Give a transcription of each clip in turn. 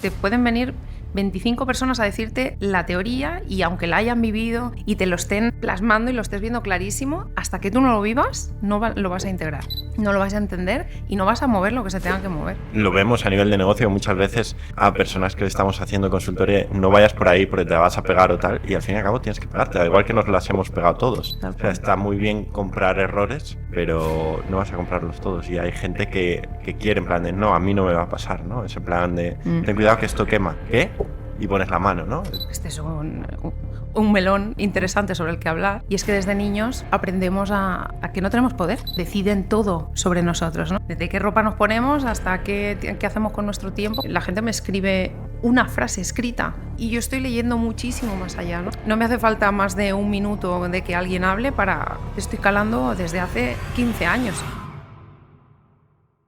Te pueden venir 25 personas a decirte la teoría y aunque la hayan vivido y te lo estén plasmando y lo estés viendo clarísimo, hasta que tú no lo vivas, no lo vas a integrar, no lo vas a entender y no vas a mover lo que se tenga que mover. Lo vemos a nivel de negocio muchas veces a personas que estamos haciendo consultoría, no vayas por ahí porque te vas a pegar o tal, y al fin y al cabo tienes que pegarte, al igual que nos las hemos pegado todos. O sea, está muy bien comprar errores, pero no vas a comprarlos todos, y hay gente que quiere en plan de, no, a mí no me va a pasar, ¿no? Ese plan de, ten cuidado que esto quema. ¿Qué? Y pones la mano, ¿no? Este es un melón interesante sobre el que hablar, y es que desde niños aprendemos a que no tenemos poder, deciden todo sobre nosotros, ¿no? Desde qué ropa nos ponemos hasta qué hacemos con nuestro tiempo. La gente me escribe una frase escrita y yo estoy leyendo muchísimo más allá, ¿no? No me hace falta más de un minuto de que alguien hable para... Estoy calando desde hace 15 años.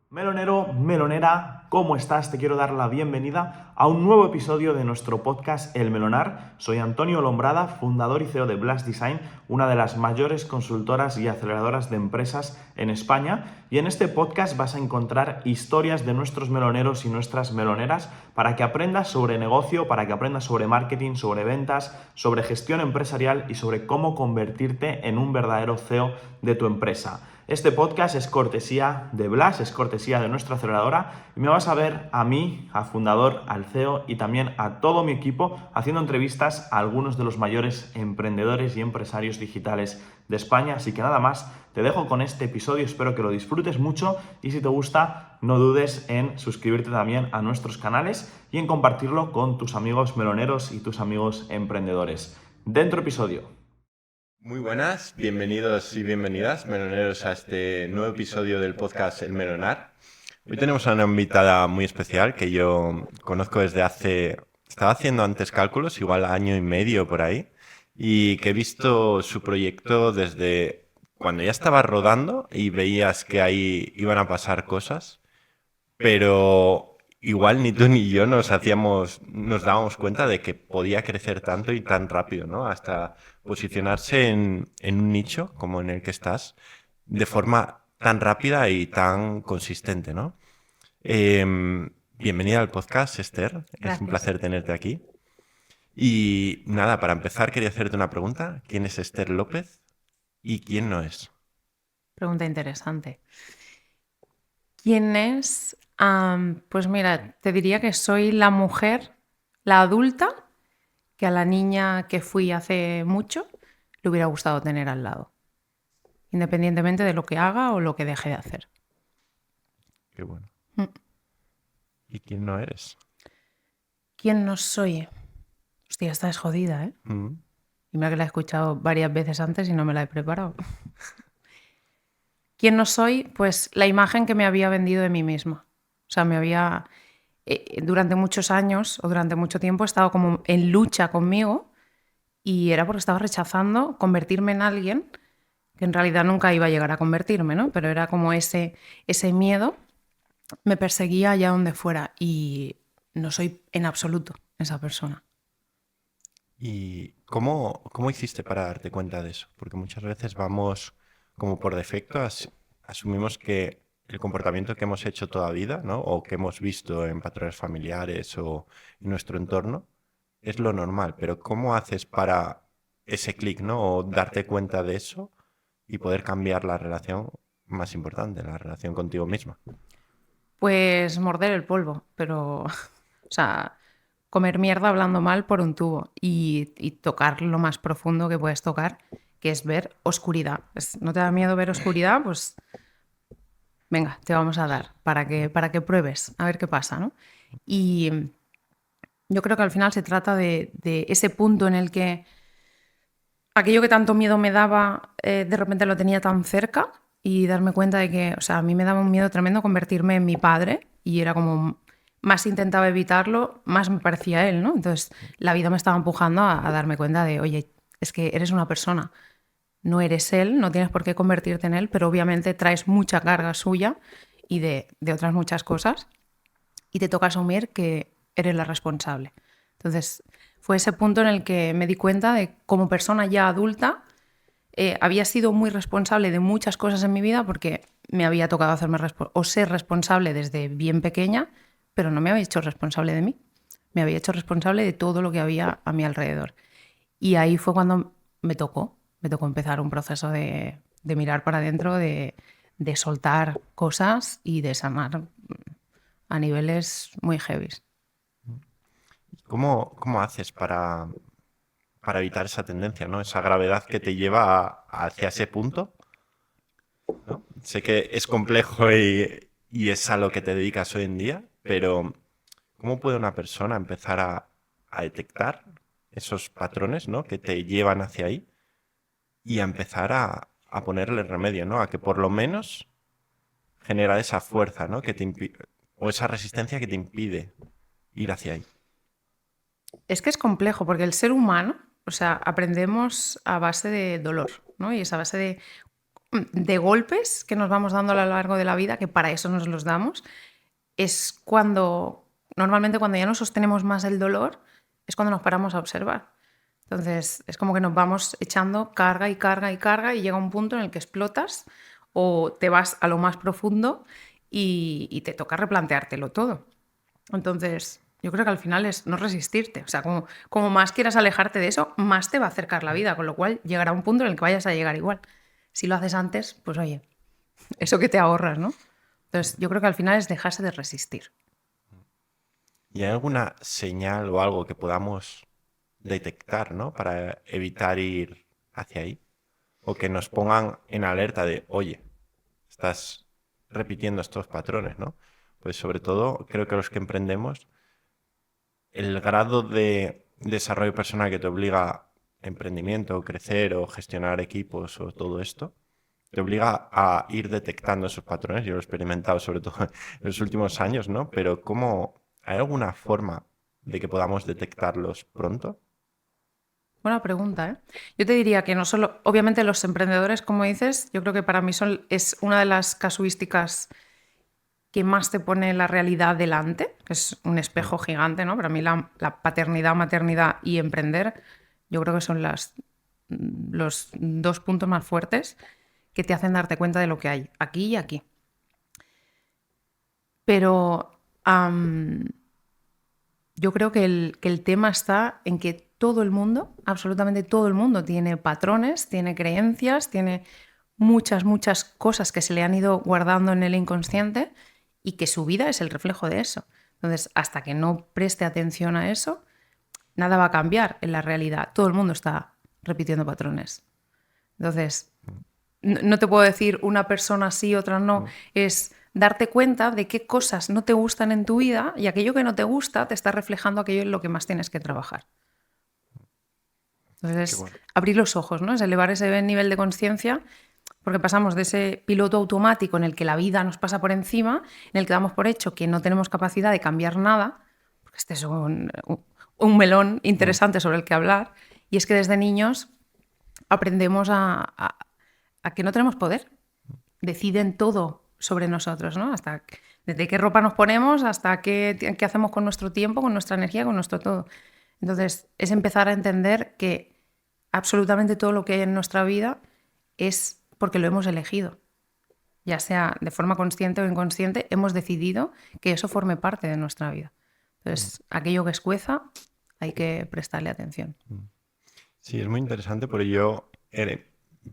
Melonero, melonera, ¿cómo estás? Te quiero dar la bienvenida a un nuevo episodio de nuestro podcast El Melonar. Soy Antonio Lombrada, fundador y CEO de Blast Design, una de las mayores consultoras y aceleradoras de empresas en España. Y en este podcast vas a encontrar historias de nuestros meloneros y nuestras meloneras para que aprendas sobre negocio, para que aprendas sobre marketing, sobre ventas, sobre gestión empresarial y sobre cómo convertirte en un verdadero CEO de tu empresa. Este podcast es cortesía de Blast, es cortesía de nuestra aceleradora y me vas a ver a mí, al fundador, al CEO y también a todo mi equipo haciendo entrevistas a algunos de los mayores emprendedores y empresarios digitales de España. Así que nada más, te dejo con este episodio, espero que lo disfrutes mucho y si te gusta, no dudes en suscribirte también a nuestros canales y en compartirlo con tus amigos meloneros y tus amigos emprendedores. Dentro episodio. Muy buenas, bienvenidos y bienvenidas, meloneros, a este nuevo episodio del podcast El Melonar. Hoy tenemos a una invitada muy especial que yo conozco desde hace... Estaba haciendo antes cálculos, igual año y medio por ahí, y que he visto su proyecto desde cuando ya estaba rodando y veías que ahí iban a pasar cosas, pero igual ni tú ni yo nos dábamos cuenta de que podía crecer tanto y tan rápido, ¿no? Hasta posicionarse en un nicho como en el que estás de forma tan rápida y tan consistente, ¿no? Bienvenida al podcast, Esther. Gracias. Es un placer tenerte aquí. Y nada, para empezar quería hacerte una pregunta. ¿Quién es Esther López y quién no es? Pregunta interesante. ¿Quién es? Pues mira, te diría que soy la mujer, la adulta, que a la niña que fui hace mucho le hubiera gustado tener al lado, independientemente de lo que haga o lo que deje de hacer. Qué bueno. ¿Y quién no eres? ¿Quién no soy? Hostia, esta es jodida, ¿eh? Y mira que la he escuchado varias veces antes y no me la he preparado. ¿Quién no soy? Pues la imagen que me había vendido de mí misma. O sea, durante muchos años o durante mucho tiempo he estado como en lucha conmigo y era porque estaba rechazando convertirme en alguien que en realidad nunca iba a llegar a convertirme, ¿no? Pero era como ese miedo me perseguía allá donde fuera y no soy en absoluto esa persona. ¿Y cómo hiciste para darte cuenta de eso? Porque muchas veces vamos como por defecto, asumimos que el comportamiento que hemos hecho toda vida, ¿no? O que hemos visto en patrones familiares o en nuestro entorno es lo normal. Pero ¿cómo haces para ese clic, ¿no? O darte cuenta de eso y poder cambiar la relación más importante, la relación contigo misma? Pues morder el polvo, pero, o sea, comer mierda hablando mal por un tubo y tocar lo más profundo que puedes tocar, que es ver oscuridad. ¿No te da miedo ver oscuridad? Pues venga, te vamos a dar para que pruebes, a ver qué pasa, ¿no? Y yo creo que al final se trata de ese punto en el que aquello que tanto miedo me daba, de repente lo tenía tan cerca y darme cuenta de que, o sea, a mí me daba un miedo tremendo convertirme en mi padre y era como, más intentaba evitarlo, más me parecía él, ¿no? Entonces la vida me estaba empujando a darme cuenta de, oye, es que eres una persona, no eres él, no tienes por qué convertirte en él, pero obviamente traes mucha carga suya y de otras muchas cosas y te toca asumir que eres la responsable. Entonces fue ese punto en el que me di cuenta de, como persona ya adulta, había sido muy responsable de muchas cosas en mi vida porque me había tocado ser responsable desde bien pequeña, pero no me había hecho responsable de mí. me había hecho responsable de todo lo que había a mi alrededor. Y ahí fue cuando me tocó empezar un proceso de mirar para adentro, de soltar cosas y de sanar a niveles muy heavies. ¿Cómo haces para evitar esa tendencia, ¿no? Esa gravedad que te lleva hacia ese punto, ¿no? Sé que es complejo y es a lo que te dedicas hoy en día, pero ¿cómo puede una persona empezar a detectar esos patrones, ¿no? Que te llevan hacia ahí y a empezar a ponerle remedio, ¿no? A que por lo menos genera esa fuerza, ¿no? O esa resistencia que te impide ir hacia ahí. Es que es complejo porque el ser humano, o sea, aprendemos a base de dolor, ¿no? Y es a base de golpes que nos vamos dando a lo largo de la vida, que para eso nos los damos. Es normalmente cuando ya no sostenemos más el dolor, es cuando nos paramos a observar. Entonces, es como que nos vamos echando carga y carga y carga y llega un punto en el que explotas o te vas a lo más profundo y te toca replanteártelo todo. Entonces, yo creo que al final es no resistirte. O sea, como más quieras alejarte de eso, más te va a acercar la vida, con lo cual llegará un punto en el que vayas a llegar igual. Si lo haces antes, pues oye, eso que te ahorras, ¿no? Entonces, yo creo que al final es dejarse de resistir. ¿Y hay alguna señal o algo que podamos detectar, ¿no? Para evitar ir hacia ahí? O que nos pongan en alerta de, oye, estás repitiendo estos patrones, ¿no? Pues sobre todo, creo que los que emprendemos, el grado de desarrollo personal que te obliga a emprendimiento, crecer o gestionar equipos o todo esto, te obliga a ir detectando esos patrones. Yo lo he experimentado sobre todo en los últimos años, ¿no? Pero ¿hay alguna forma de que podamos detectarlos pronto? Buena pregunta, ¿eh? Yo te diría que no solo, obviamente los emprendedores, como dices, yo creo que para mí es una de las casuísticas que más te pone la realidad delante, que es un espejo gigante, ¿no? Para mí la paternidad, maternidad y emprender, yo creo que son los dos puntos más fuertes que te hacen darte cuenta de lo que hay aquí y aquí. Pero yo creo que el tema está en que todo el mundo, absolutamente todo el mundo, tiene patrones, tiene creencias, tiene muchas cosas que se le han ido guardando en el inconsciente y que su vida es el reflejo de eso. Entonces, hasta que no preste atención a eso, nada va a cambiar en la realidad. Todo el mundo está repitiendo patrones. Entonces, no te puedo decir una persona sí, otra no. Es darte cuenta de qué cosas no te gustan en tu vida y aquello que no te gusta te está reflejando aquello en lo que más tienes que trabajar. Entonces, Qué bueno. abrir los ojos, ¿no? Es elevar ese nivel de conciencia, porque pasamos de ese piloto automático en el que la vida nos pasa por encima, en el que damos por hecho que no tenemos capacidad de cambiar nada, porque este es un melón interesante sobre el que hablar, y es que desde niños aprendemos a que no tenemos poder. Deciden todo sobre nosotros, ¿no? Desde qué ropa nos ponemos hasta qué hacemos con nuestro tiempo, con nuestra energía, con nuestro todo. Entonces, es empezar a entender que absolutamente todo lo que hay en nuestra vida es porque lo hemos elegido. Ya sea de forma consciente o inconsciente, hemos decidido que eso forme parte de nuestra vida. Entonces, aquello que escueza, hay que prestarle atención. Sí, es muy interesante porque yo he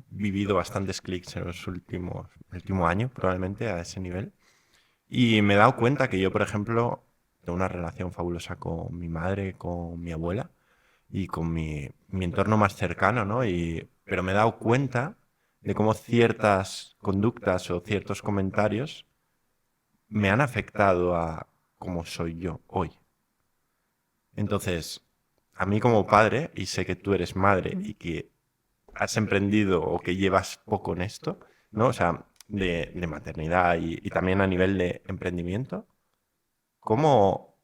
vivido bastantes clics en el último año, probablemente a ese nivel. Y me he dado cuenta que yo, por ejemplo, tengo una relación fabulosa con mi madre, con mi abuela y con mi entorno más cercano, ¿no? Pero me he dado cuenta de cómo ciertas conductas o ciertos comentarios me han afectado a cómo soy yo hoy. Entonces, a mí como padre, y sé que tú eres madre y que has emprendido o que llevas poco en esto, ¿no? O sea, de maternidad y también a nivel de emprendimiento, ¿cómo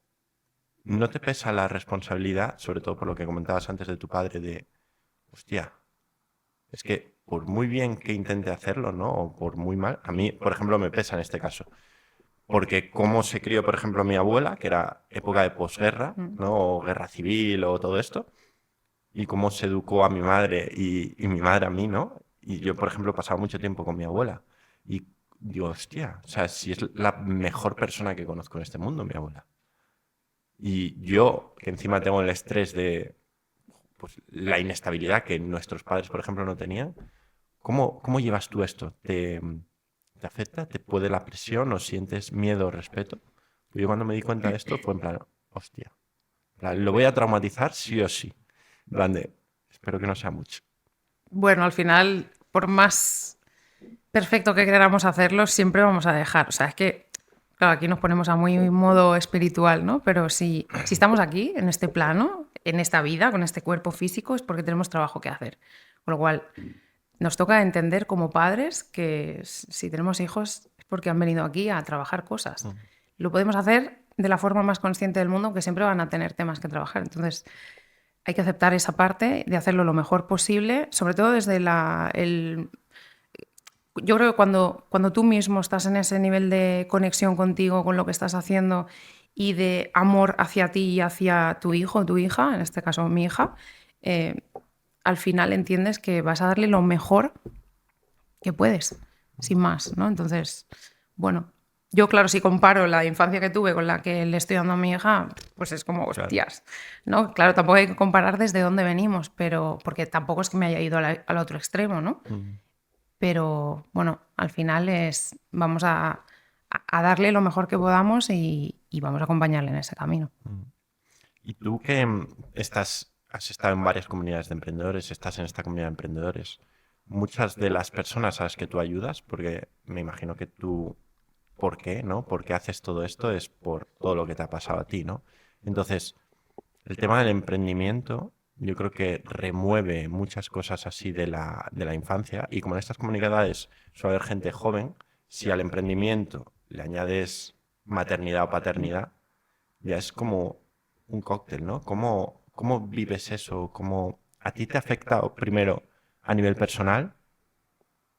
no te pesa la responsabilidad, sobre todo por lo que comentabas antes de tu padre, de, hostia, es que por muy bien que intente hacerlo, ¿no? O por muy mal, a mí, por ejemplo, me pesa en este caso. Porque cómo se crió, por ejemplo, mi abuela, que era época de posguerra, ¿no? O guerra civil o todo esto, y cómo se educó a mi madre y mi madre a mí, ¿no? Y yo, por ejemplo, he pasado mucho tiempo con mi abuela. Y digo, hostia, o sea, si es la mejor persona que conozco en este mundo, mi abuela. Y yo, que encima tengo el estrés de pues, la inestabilidad que nuestros padres, por ejemplo, no tenían, ¿cómo llevas tú esto? ¿Te afecta? ¿Te puede la presión o sientes miedo o respeto? Yo cuando me di cuenta de esto fue en plan, hostia, en plan, lo voy a traumatizar sí o sí. En plan de, espero que no sea mucho. Bueno, al final, por más perfecto que queramos hacerlo, siempre vamos a dejar. O sea, es que, claro, aquí nos ponemos a muy modo espiritual, ¿no? Pero si estamos aquí, en este plano, en esta vida, con este cuerpo físico, es porque tenemos trabajo que hacer. Con lo cual, nos toca entender como padres que si tenemos hijos es porque han venido aquí a trabajar cosas. Lo podemos hacer de la forma más consciente del mundo, que siempre van a tener temas que trabajar. Entonces, hay que aceptar esa parte de hacerlo lo mejor posible, sobre todo desde yo creo que cuando tú mismo estás en ese nivel de conexión contigo, con lo que estás haciendo y de amor hacia ti y hacia tu hijo o tu hija, en este caso mi hija, al final entiendes que vas a darle lo mejor que puedes, sin más, ¿no? Entonces, bueno, yo claro, si comparo la infancia que tuve con la que le estoy dando a mi hija, pues es como, Claro. hostias, ¿no? Claro, tampoco hay que comparar desde dónde venimos, pero porque tampoco es que me haya ido al otro extremo, ¿no? Pero bueno, al final vamos a darle lo mejor que podamos y vamos a acompañarle en ese camino. Y tú que has estado en varias comunidades de emprendedores, estás en esta comunidad de emprendedores, muchas de las personas a las que tú ayudas, porque me imagino que tú, ¿por qué, no? ¿Por qué haces todo esto? Es por todo lo que te ha pasado a ti, ¿no? Entonces, el tema del emprendimiento, yo creo que remueve muchas cosas así de la infancia y como en estas comunidades suele haber gente joven, si al emprendimiento le añades maternidad o paternidad, ya es como un cóctel, ¿no? ¿Cómo vives eso? ¿Cómo a ti te afecta primero a nivel personal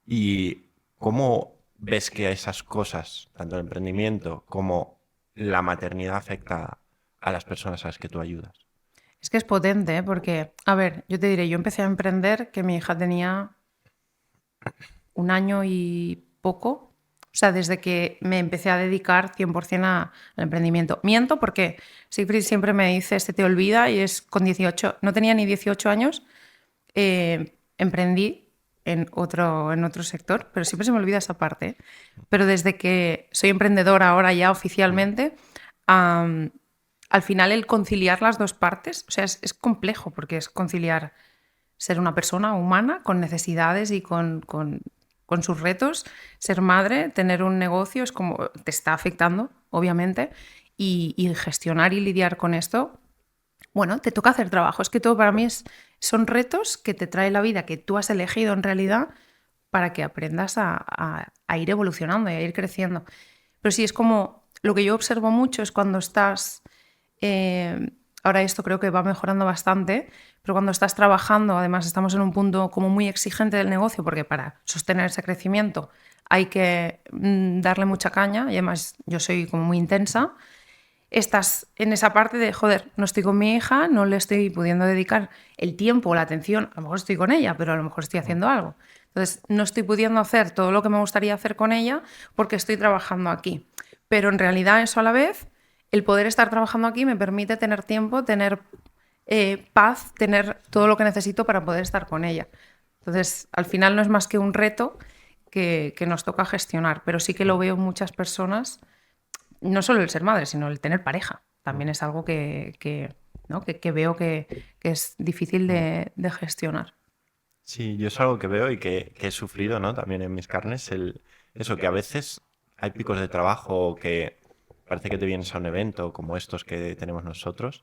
y cómo ves que esas cosas, tanto el emprendimiento como la maternidad, afecta a las personas a las que tú ayudas? Es que es potente, ¿eh? Porque, a ver, yo te diré, yo empecé a emprender que mi hija tenía 1 año y poco. O sea, desde que me empecé a dedicar 100% al emprendimiento. Miento porque Siegfried siempre me dice, se te olvida, y es con 18, no tenía ni 18 años, emprendí en otro sector, pero siempre se me olvida esa parte, ¿eh? Pero desde que soy emprendedora ahora ya oficialmente, al final el conciliar las dos partes, o sea, es complejo porque es conciliar ser una persona humana con necesidades y con sus retos, ser madre, tener un negocio, es como te está afectando, obviamente, y gestionar y lidiar con esto, bueno, te toca hacer trabajo. Es que todo para mí son retos que te trae la vida, que tú has elegido en realidad para que aprendas a ir evolucionando y a ir creciendo. Pero sí, es como lo que yo observo mucho es cuando estás... ahora esto creo que va mejorando bastante, pero cuando estás trabajando, además estamos en un punto como muy exigente del negocio, porque para sostener ese crecimiento hay que darle mucha caña, y además yo soy como muy intensa, estás en esa parte de, joder, no estoy con mi hija, no le estoy pudiendo dedicar el tiempo o la atención, a lo mejor estoy con ella, pero a lo mejor estoy haciendo algo. Entonces, no estoy pudiendo hacer todo lo que me gustaría hacer con ella porque estoy trabajando aquí. Pero en realidad eso a la vez, el poder estar trabajando aquí me permite tener tiempo, tener paz, tener todo lo que necesito para poder estar con ella. Entonces, al final no es más que un reto que nos toca gestionar, pero sí que lo veo en muchas personas, no solo el ser madre, sino el tener pareja. También es algo ¿no? que veo que es difícil de gestionar. Sí, yo es algo que veo y que he sufrido, ¿no? También en mis carnes, eso, que a veces hay picos de trabajo que parece que te vienes a un evento como estos que tenemos nosotros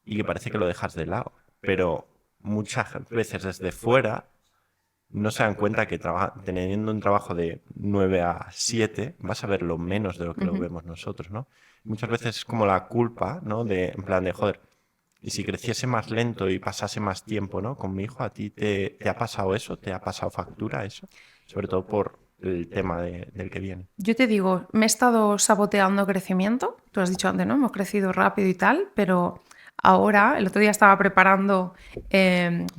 y que parece que lo dejas de lado. Pero muchas veces desde fuera no se dan cuenta que teniendo un trabajo de 9 a 7 vas a ver lo menos de lo que lo vemos nosotros, ¿no? Muchas veces es como la culpa, ¿no? En plan de, joder, y si creciese más lento y pasase más tiempo, ¿no? Con mi hijo, ¿a ti te ha pasado eso? ¿Te ha pasado factura eso? Sobre todo por el tema del que viene. Yo te digo, me he estado saboteando crecimiento. Tú has dicho antes, ¿no? Hemos crecido rápido y tal, pero ahora, el otro día estaba preparando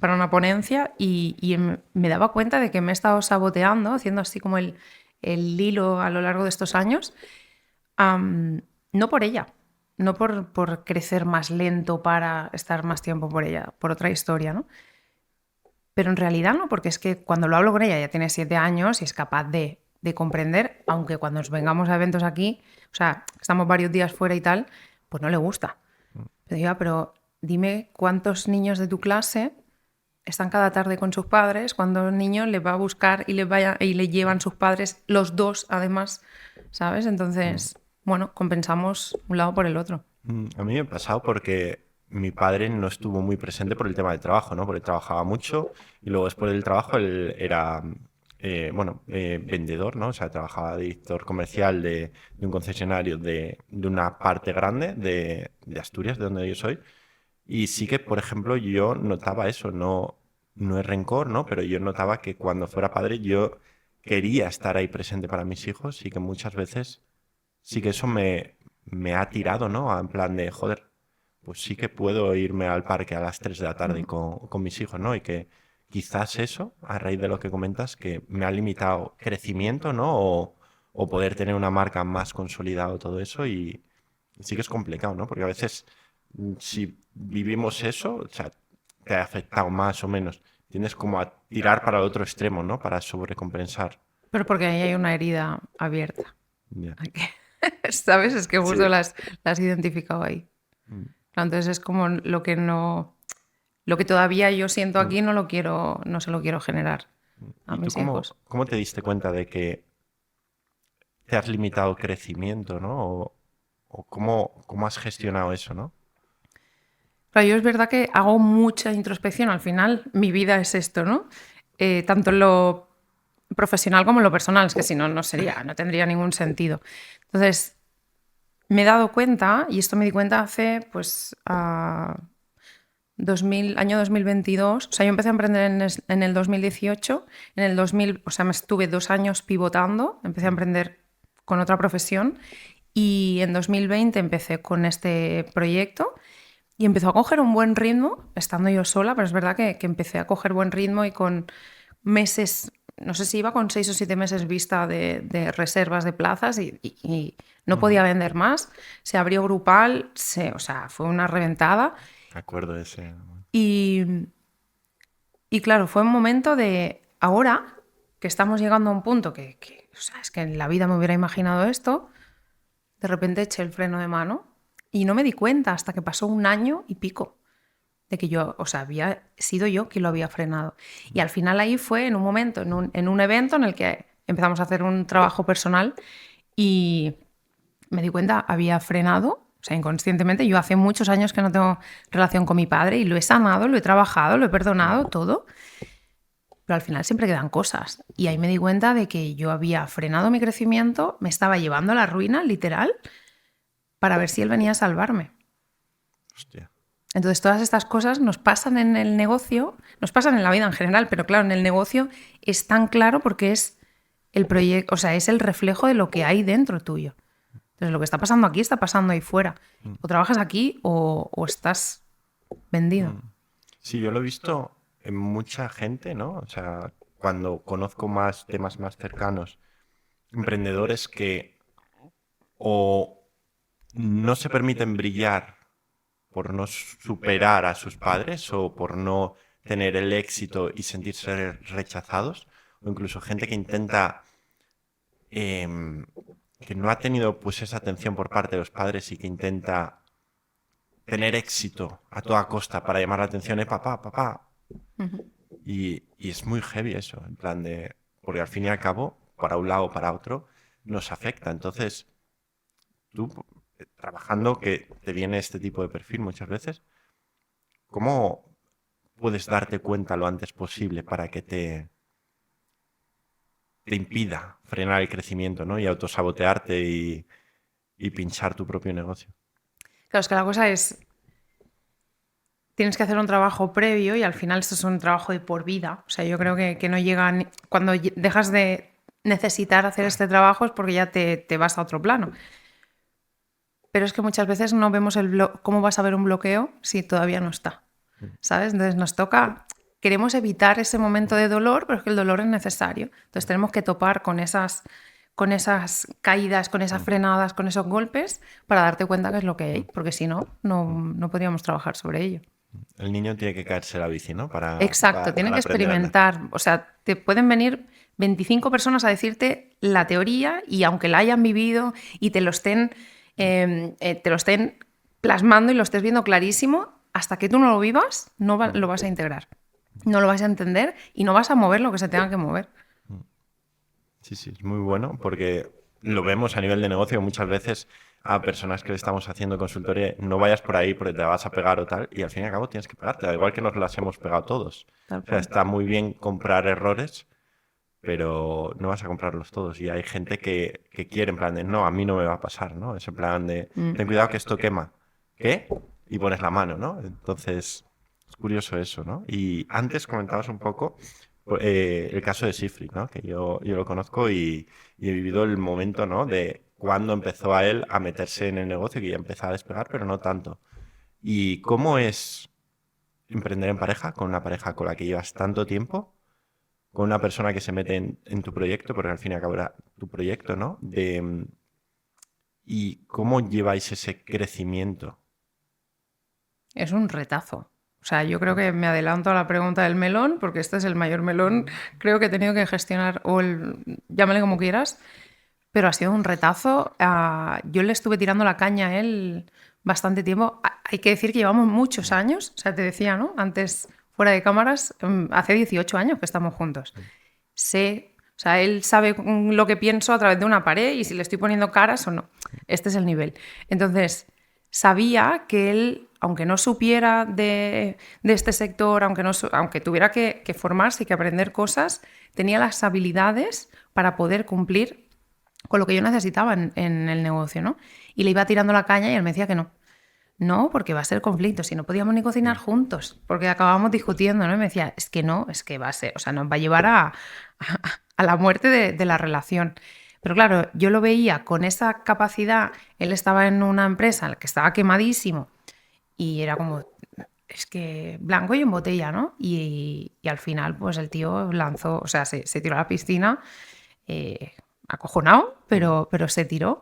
para una ponencia y me daba cuenta de que me he estado saboteando, haciendo así como el hilo a lo largo de estos años, no por ella, no por crecer más lento para estar más tiempo por ella, por otra historia, ¿no? Pero en realidad no, porque es que cuando lo hablo con ella ya tiene 7 años y es capaz de comprender, aunque cuando nos vengamos a eventos aquí, o sea, estamos varios días fuera y tal, pues no le gusta. Pero digo, pero dime cuántos niños de tu clase están cada tarde con sus padres, cuando un niño le va a buscar y le llevan sus padres, los dos además, ¿sabes? Entonces, bueno, compensamos un lado por el otro. A mí me ha pasado porque mi padre no estuvo muy presente por el tema del trabajo, ¿no? Porque trabajaba mucho y luego después del trabajo él era, vendedor, ¿no? O sea, trabajaba de director comercial de un concesionario de una parte grande de Asturias, de donde yo soy. Y sí que, por ejemplo, yo notaba eso, no es rencor, ¿no? Pero yo notaba que cuando fuera padre yo quería estar ahí presente para mis hijos y que muchas veces sí que eso me ha tirado, ¿no? En plan de, joder, pues sí que puedo irme al parque a las 3 de la tarde con mis hijos, ¿no? Y que quizás eso, a raíz de lo que comentas, que me ha limitado crecimiento, ¿no? O poder tener una marca más consolidada, todo eso, y sí que es complicado, ¿no? Porque a veces, si vivimos eso, o sea, te ha afectado más o menos. Tienes como a tirar para el otro extremo, ¿no? Para sobrecompensar. Pero porque ahí hay una herida abierta. Ya. ¿Sabes? Es que justo Sí. las has identificado ahí. Entonces es como lo que todavía yo siento aquí no se lo quiero generar a ¿Y tú mis hijos. cómo te diste cuenta de que te has limitado crecimiento, ¿no? O cómo has gestionado eso, ¿no? Claro, yo es verdad que hago mucha introspección. Al final, mi vida es esto, ¿no? Tanto en lo profesional como en lo personal, es que si no, no tendría ningún sentido. Entonces, me he dado cuenta, y esto me di cuenta hace, pues, año 2022. O sea, yo empecé a emprender en el 2018. En el 2000, o sea, me estuve 2 años pivotando. Empecé a emprender con otra profesión. Y en 2020 empecé con este proyecto. Y empezó a coger un buen ritmo, estando yo sola, pero es verdad que empecé a coger buen ritmo y con meses, no sé si iba con 6 o 7 meses vista de reservas de plazas y no podía vender más. Se abrió grupal, o sea, fue una reventada. Me acuerdo de ese. Y, y claro, fue un momento de ahora que estamos llegando a un punto o sea, es que en la vida me hubiera imaginado esto, de repente eché el freno de mano y no me di cuenta hasta que pasó 1 año y pico de que yo, o sea, había sido yo quien lo había frenado. Y al final ahí fue en un momento, en un evento en el que empezamos a hacer un trabajo personal y me di cuenta, había frenado, o sea, inconscientemente. Yo hace muchos años que no tengo relación con mi padre y lo he sanado, lo he trabajado, lo he perdonado, todo. Pero al final siempre quedan cosas. Y ahí me di cuenta de que yo había frenado mi crecimiento, me estaba llevando a la ruina, literal, para ver si él venía a salvarme. Hostia. Entonces todas estas cosas nos pasan en el negocio, nos pasan en la vida en general, pero claro, en el negocio es tan claro porque es el proyecto, o sea, es el reflejo de lo que hay dentro tuyo. Entonces lo que está pasando aquí está pasando ahí fuera. O trabajas aquí o estás vendido. Sí, yo lo he visto en mucha gente, ¿no? O sea, cuando conozco más temas más cercanos, emprendedores que o no se permiten brillar por no superar a sus padres o por no tener el éxito y sentirse rechazados, o incluso gente que intenta, que no ha tenido pues esa atención por parte de los padres y que intenta tener éxito a toda costa para llamar la atención, papá, papá. Y es muy heavy eso, en plan de, porque al fin y al cabo, para un lado o para otro, nos afecta. Entonces, tú, trabajando, que te viene este tipo de perfil muchas veces, ¿cómo puedes darte cuenta lo antes posible para que te impida frenar el crecimiento, ¿no? Y autosabotearte y pinchar tu propio negocio? Claro, es que la cosa es, tienes que hacer un trabajo previo y al final esto es un trabajo de por vida. O sea, yo creo que no llega, cuando dejas de necesitar hacer este trabajo es porque ya te vas a otro plano. Pero es que muchas veces no vemos cómo vas a ver un bloqueo si todavía no está, ¿sabes? Entonces nos toca, queremos evitar ese momento de dolor, pero es que el dolor es necesario. Entonces tenemos que topar con con esas caídas, con esas frenadas, con esos golpes, para darte cuenta qué es lo que hay, porque si no, no podríamos trabajar sobre ello. El niño tiene que caerse la bici, ¿no? Exacto, tiene que aprender a andar. experimentar. O sea, te pueden venir 25 personas a decirte la teoría y aunque la hayan vivido y te lo estén plasmando y lo estés viendo clarísimo, hasta que tú no lo vivas, lo vas a integrar. No lo vas a entender y no vas a mover lo que se tenga que mover. Sí, sí, es muy bueno porque lo vemos a nivel de negocio muchas veces a personas que le estamos haciendo consultoría, no vayas por ahí porque te vas a pegar o tal, y al fin y al cabo tienes que pegarte, al igual que nos las hemos pegado todos. Tal O sea, cual. está muy bien comprar errores, pero no vas a comprarlos todos. Y hay gente que quiere en plan de, no, a mí no me va a pasar, ¿no? Es en plan de, ten cuidado que esto quema. ¿Qué? Y pones la mano, ¿no? Entonces, es curioso eso, ¿no? Y antes comentabas un poco el caso de Sifri, ¿no? Que yo lo conozco y he vivido el momento, ¿no? De cuando empezó a él a meterse en el negocio, que ya empezaba a despegar, pero no tanto. ¿Y cómo es emprender en pareja, con una pareja con la que llevas tanto tiempo, con una persona que se mete en tu proyecto, porque al fin y al cabo era tu proyecto, ¿no? ¿Y cómo lleváis ese crecimiento? Es un retazo. O sea, yo creo que me adelanto a la pregunta del melón, porque este es el mayor melón, creo que he tenido que gestionar, llámale como quieras, pero ha sido un retazo. Yo le estuve tirando la caña a él bastante tiempo. Hay que decir que llevamos muchos años, o sea, te decía, ¿no? Antes, fuera de cámaras, hace 18 años que estamos juntos. O sea, él sabe lo que pienso a través de una pared y si le estoy poniendo caras o no. Este es el nivel. Entonces, sabía que él, aunque no supiera de este sector, aunque tuviera que formarse y que aprender cosas, tenía las habilidades para poder cumplir con lo que yo necesitaba en el negocio, ¿no? Y le iba tirando la caña y él me decía que no. No, porque va a ser conflicto, si no podíamos ni cocinar juntos, porque acabábamos discutiendo, ¿no? Y me decía, es que no, es que va a ser, o sea, nos va a llevar a la muerte de la relación. Pero claro, yo lo veía con esa capacidad, él estaba en una empresa en la que estaba quemadísimo y era como, es que blanco y en botella, ¿no? Y al final, pues el tío lanzó, o sea, se tiró a la piscina, acojonado, pero se tiró.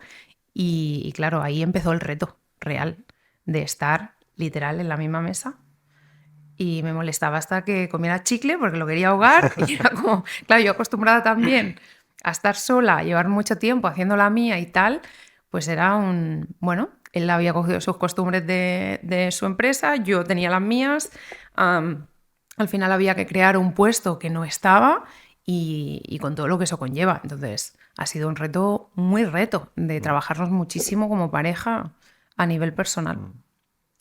Y claro, ahí empezó el reto real de estar literal en la misma mesa. Y me molestaba hasta que comiera chicle porque lo quería ahogar. Y era como, claro, yo acostumbrada también a estar sola, a llevar mucho tiempo haciendo la mía y tal, pues era bueno, él había cogido sus costumbres de su empresa, yo tenía las mías. Al final había que crear un puesto que no estaba y con todo lo que eso conlleva. Entonces, ha sido un reto, muy reto, de trabajarnos muchísimo como pareja a nivel personal.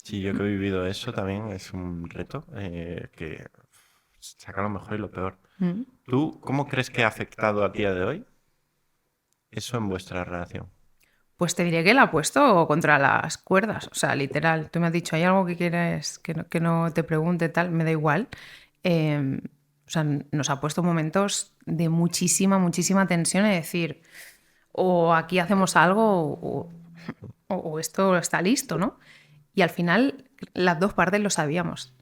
Sí, yo que he vivido eso también es un reto que saca lo mejor y lo peor. ¿Tú cómo crees que ha afectado a día de hoy eso en vuestra relación? Pues te diré que la ha puesto contra las cuerdas, o sea, literal. Tú me has dicho, ¿hay algo que quieres que no te pregunte tal? Me da igual. O sea, nos ha puesto momentos de muchísima, muchísima tensión, es decir, o aquí hacemos algo o esto está listo, ¿no? Y al final las dos partes lo sabíamos,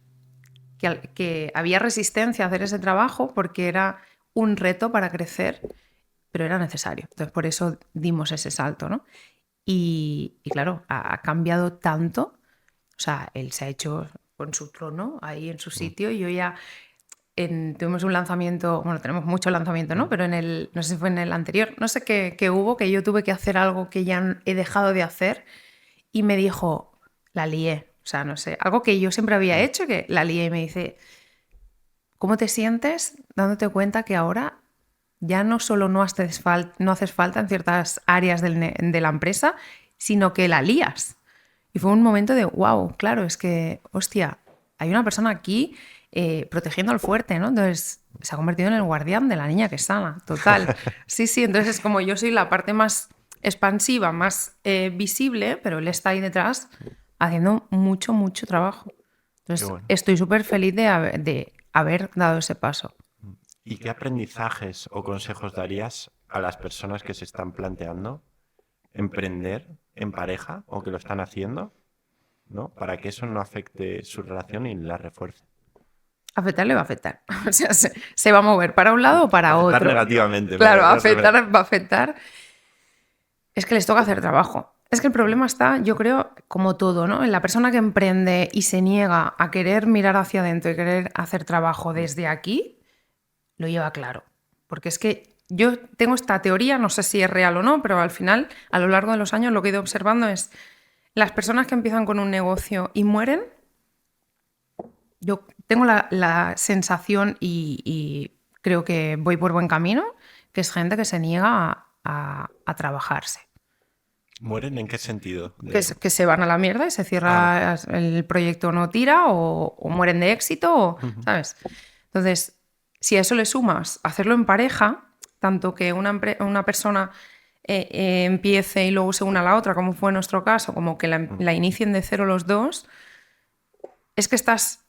que había resistencia a hacer ese trabajo porque era un reto para crecer, pero era necesario. Entonces, por eso dimos ese salto, ¿no? Y claro, ha cambiado tanto. O sea, él se ha hecho con su trono ahí en su sitio y yo ya tuvimos un lanzamiento, bueno, tenemos mucho lanzamiento, ¿no? Pero no sé si fue en el anterior, no sé qué hubo, que yo tuve que hacer algo que ya he dejado de hacer y me dijo, la lié. O sea, no sé, algo que yo siempre había hecho, que la lié y me dice, ¿cómo te sientes dándote cuenta que ahora ya no solo no haces falta en ciertas áreas de la empresa, sino que la lías? Y fue un momento de, wow, claro, es que, hostia, hay una persona aquí protegiendo al fuerte, ¿no? Entonces se ha convertido en el guardián de la niña que sana, total. Sí, sí, entonces es como yo soy la parte más expansiva, más visible, pero él está ahí detrás haciendo mucho, mucho trabajo. Entonces bueno. estoy súper feliz de haber dado ese paso. ¿Y qué aprendizajes o consejos darías a las personas que se están planteando emprender en pareja o que lo están haciendo, ¿no? Para que eso no afecte su relación y la refuerce? Afectar le va a afectar. O sea, se va a mover para un lado o para Afectar otro. negativamente. Claro, afectar va a afectar. Es que les toca hacer trabajo. Es que el problema está, yo creo, como todo, ¿no? En la persona que emprende y se niega a querer mirar hacia adentro y querer hacer trabajo desde aquí, lo lleva claro. Porque es que yo tengo esta teoría, no sé si es real o no, pero al final, a lo largo de los años, lo que he ido observando es las personas que empiezan con un negocio y mueren, yo tengo la sensación y creo que voy por buen camino, que es gente que se niega a trabajarse. ¿Mueren en qué sentido? Que se van a la mierda y se cierra el proyecto, no tira o mueren de éxito, ¿sabes? Entonces, si a eso le sumas hacerlo en pareja, tanto que una persona empiece y luego se una a la otra, como fue en nuestro caso, como que la inicien de cero los dos, es que estás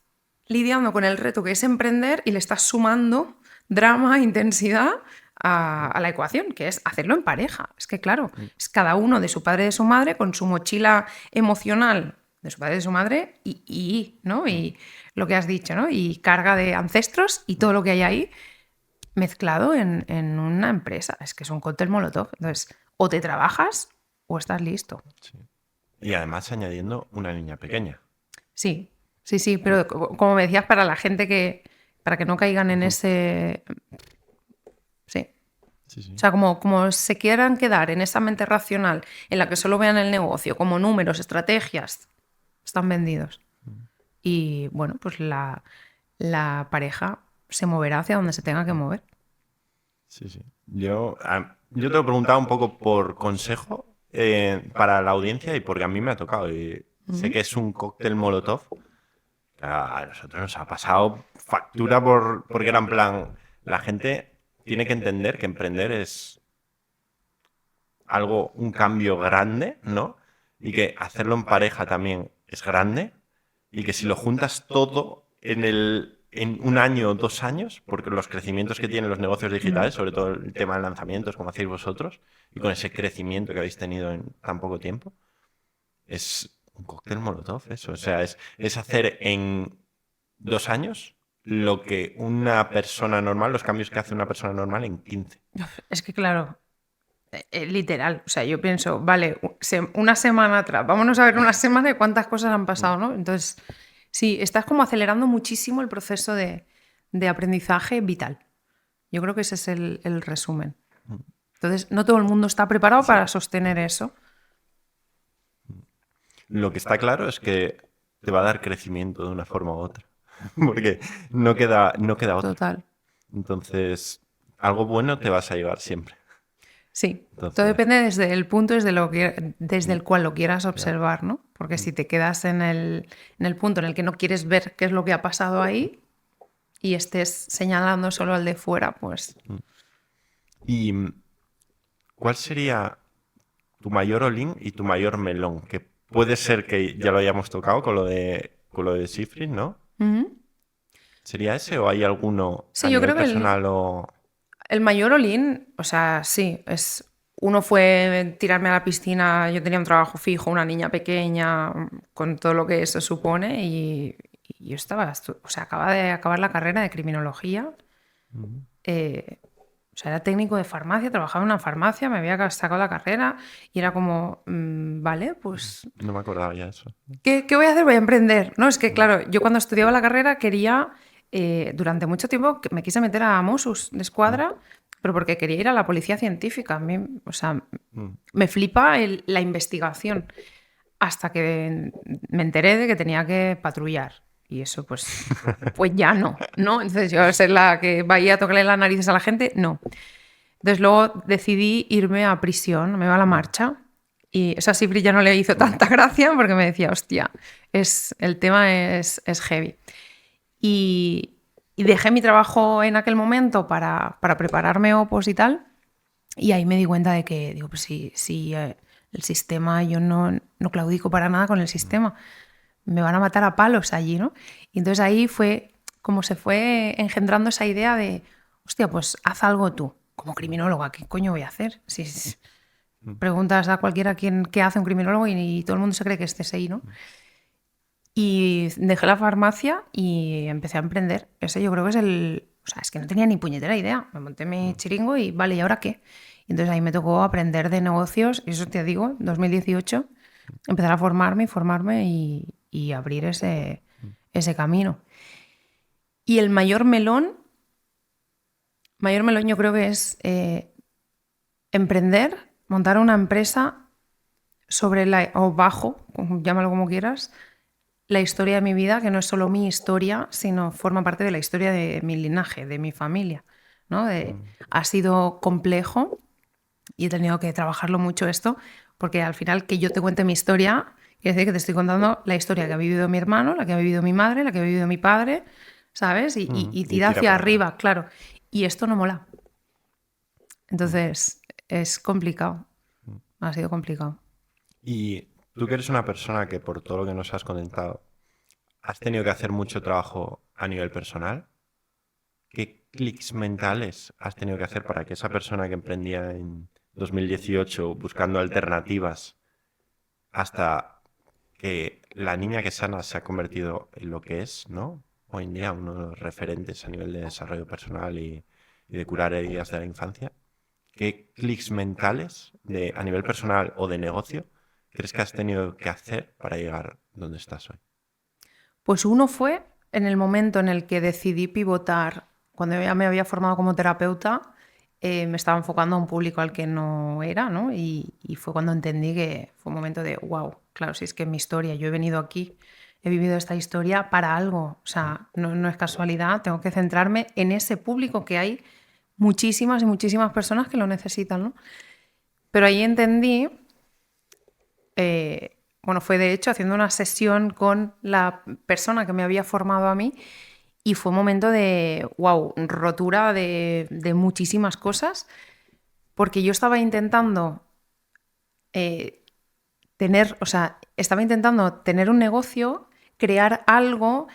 lidiando con el reto que es emprender y le estás sumando drama, intensidad a la ecuación, que es hacerlo en pareja. Es que, claro, es cada uno de su padre y de su madre con su mochila emocional de su padre y de su madre ¿no? Y lo que has dicho, ¿no? Y carga de ancestros y todo lo que hay ahí mezclado en una empresa. Es que es un cóctel molotov. Entonces, o te trabajas o estás listo. Sí. Y además añadiendo una niña pequeña. Sí, pero como me decías, para la gente para que no caigan en ese... Sí. O sea, como se quieran quedar en esa mente racional en la que solo vean el negocio como números, estrategias, están vendidos. Y bueno, pues la pareja se moverá hacia donde se tenga que mover. Sí. Yo te lo preguntaba un poco por consejo para la audiencia y porque a mí me ha tocado. Y sé que es un cóctel molotov. A nosotros nos ha pasado factura porque era en plan, la gente tiene que entender que emprender es un cambio grande, ¿no? Y que hacerlo en pareja también es grande y que si lo juntas todo en un año o 2 años, porque los crecimientos que tienen los negocios digitales, sobre todo el tema de lanzamientos, como hacéis vosotros, y con ese crecimiento que habéis tenido en tan poco tiempo, es un cóctel molotov eso. O sea, es hacer en 2 años lo que una persona normal, los cambios que hace una persona normal en 15. Es que claro, literal. O sea, yo pienso, vale, una semana atrás, vámonos a ver una semana de cuántas cosas han pasado, ¿no? Entonces, sí, estás como acelerando muchísimo el proceso de aprendizaje vital. Yo creo que ese es el resumen. Entonces, no todo el mundo está preparado para sostener eso. Lo que está claro es que te va a dar crecimiento de una forma u otra. Porque no queda otra. Total. Entonces, algo bueno te vas a llevar siempre. Sí, Entonces, todo depende desde el punto desde el cual lo quieras observar, ¿no? Porque si te quedas en el punto en el que no quieres ver qué es lo que ha pasado ahí y estés señalando solo al de fuera, pues... ¿Y cuál sería tu mayor all-in y tu mayor melón? Que puede ser que ya lo hayamos tocado con lo de Siegfried, ¿no? ¿Sería ese o hay alguno Sí, a yo nivel creo que personal o...? el mayor all-in, o sea, sí, uno fue tirarme a la piscina, yo tenía un trabajo fijo, una niña pequeña, con todo lo que eso supone, y yo acaba de acabar la carrera de criminología. O sea, era técnico de farmacia, trabajaba en una farmacia, me había sacado la carrera y era como, vale, pues... No me acordaba ya de eso. ¿Qué voy a hacer? Voy a emprender. No, es que claro, yo cuando estudiaba la carrera quería, durante mucho tiempo, me quise meter a Mossos de Escuadra, pero porque quería ir a la policía científica. A mí, o sea, me flipa la investigación. Hasta que me enteré de que tenía que patrullar. Y eso, pues ya no. Entonces, yo ser la que vaya a tocarle las narices a la gente, no. Entonces, luego decidí irme a prisión, me iba a la marcha. Y esa Siegfried ya no le hizo tanta gracia porque me decía, hostia, el tema es heavy. Y dejé mi trabajo en aquel momento para prepararme opos y tal. Y ahí me di cuenta de que, digo, pues si el sistema, yo no claudico para nada con el sistema. Me van a matar a palos allí, ¿no? Y entonces ahí fue como se fue engendrando esa idea de, hostia, pues haz algo tú, como criminóloga, ¿qué coño voy a hacer? Si preguntas a cualquiera qué hace un criminólogo y todo el mundo se cree que es CSI, ¿no? Y dejé la farmacia y empecé a emprender. Ese yo creo que es o sea, es que no tenía ni puñetera idea. Me monté mi chiringo y, vale, ¿y ahora qué? Y entonces ahí me tocó aprender de negocios, y eso te digo, 2018, empezar a formarme y abrir ese camino. Y el mayor melón yo creo que es emprender, montar una empresa o bajo, llámalo como quieras, la historia de mi vida, que no es solo mi historia, sino forma parte de la historia de mi linaje, de mi familia, ¿no? Ha sido complejo y he tenido que trabajarlo mucho esto, porque al final que yo te cuente mi historia, quiere decir que te estoy contando la historia que ha vivido mi hermano, la que ha vivido mi madre, la que ha vivido mi padre, ¿sabes? Y tira hacia arriba, claro. Y esto no mola. Entonces, es complicado. Ha sido complicado. Y tú que eres una persona que por todo lo que nos has comentado, has tenido que hacer mucho trabajo a nivel personal. ¿Qué clics mentales has tenido que hacer para que esa persona que emprendía en 2018 buscando alternativas hasta que la niña que sana se ha convertido en lo que es, ¿no? Hoy en día uno de los referentes a nivel de desarrollo personal y de curar heridas de la infancia? ¿Qué clics mentales a nivel personal o de negocio crees que has tenido que hacer para llegar donde estás hoy? Pues uno fue en el momento en el que decidí pivotar, cuando ya me había formado como terapeuta, me estaba enfocando a un público al que no era, ¿no? Y fue cuando entendí que fue un momento de, wow, claro, si es que mi historia, yo he venido aquí, he vivido esta historia para algo, o sea, no es casualidad, tengo que centrarme en ese público que hay muchísimas y muchísimas personas que lo necesitan, ¿no? Pero ahí entendí, bueno, fue de hecho haciendo una sesión con la persona que me había formado a mí y fue un momento de, wow, rotura de muchísimas cosas, porque yo estaba intentando estaba intentando tener un negocio, crear algo,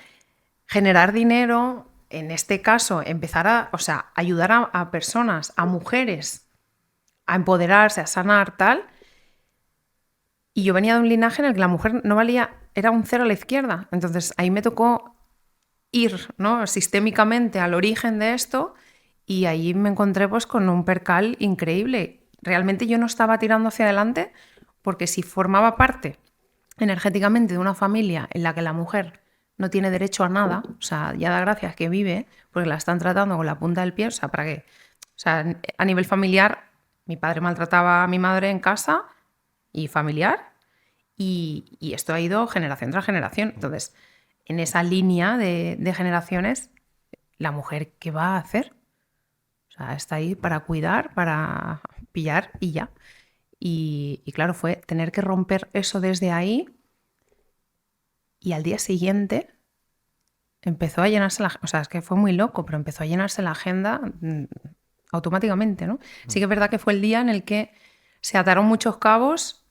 generar dinero, en este caso empezar a, ayudar a personas, a mujeres, a empoderarse, a sanar, tal. Y yo venía de un linaje en el que la mujer no valía, era un cero a la izquierda. Entonces ahí me tocó ir, ¿no?, sistémicamente al origen de esto y ahí me encontré pues con un percal increíble. Realmente yo no estaba tirando hacia adelante porque si formaba parte energéticamente de una familia en la que la mujer no tiene derecho a nada, o sea, ya da gracias que vive porque la están tratando con la punta del pie, o sea, ¿para qué? O sea, a nivel familiar, mi padre maltrataba a mi madre en casa y familiar y esto ha ido generación tras generación. Entonces, en esa línea de generaciones, ¿la mujer qué va a hacer? O sea, está ahí para cuidar, para pillar y ya. Y claro, fue tener que romper eso desde ahí y al día siguiente empezó a llenarse la... O sea, es que fue muy loco, pero empezó a llenarse la agenda automáticamente, ¿no? Sí que es verdad que fue el día en el que se ataron muchos cabos,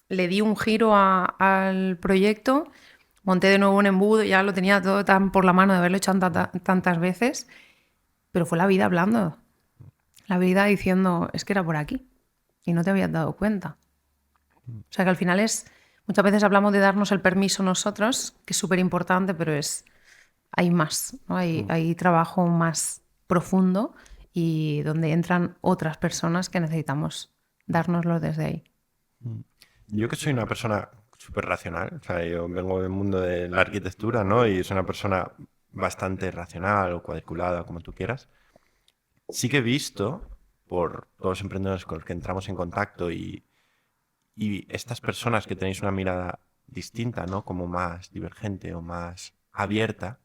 le di un giro al proyecto, monté de nuevo un embudo, ya lo tenía todo tan por la mano de haberlo hecho tantas veces, pero fue la vida hablando, la vida diciendo, es que era por aquí y no te habías dado cuenta. O sea que al final muchas veces hablamos de darnos el permiso nosotros, que es súper importante, pero hay más, ¿no? Hay trabajo más profundo y donde entran otras personas que necesitamos dárnoslo desde ahí. Yo que soy una persona súper racional, o sea, yo vengo del mundo de la arquitectura, ¿no? Y soy una persona bastante racional o cuadriculada, como tú quieras. Sí que he visto, por todos los emprendedores con los que entramos en contacto y estas personas que tenéis una mirada distinta, ¿no? Como más divergente o más abierta,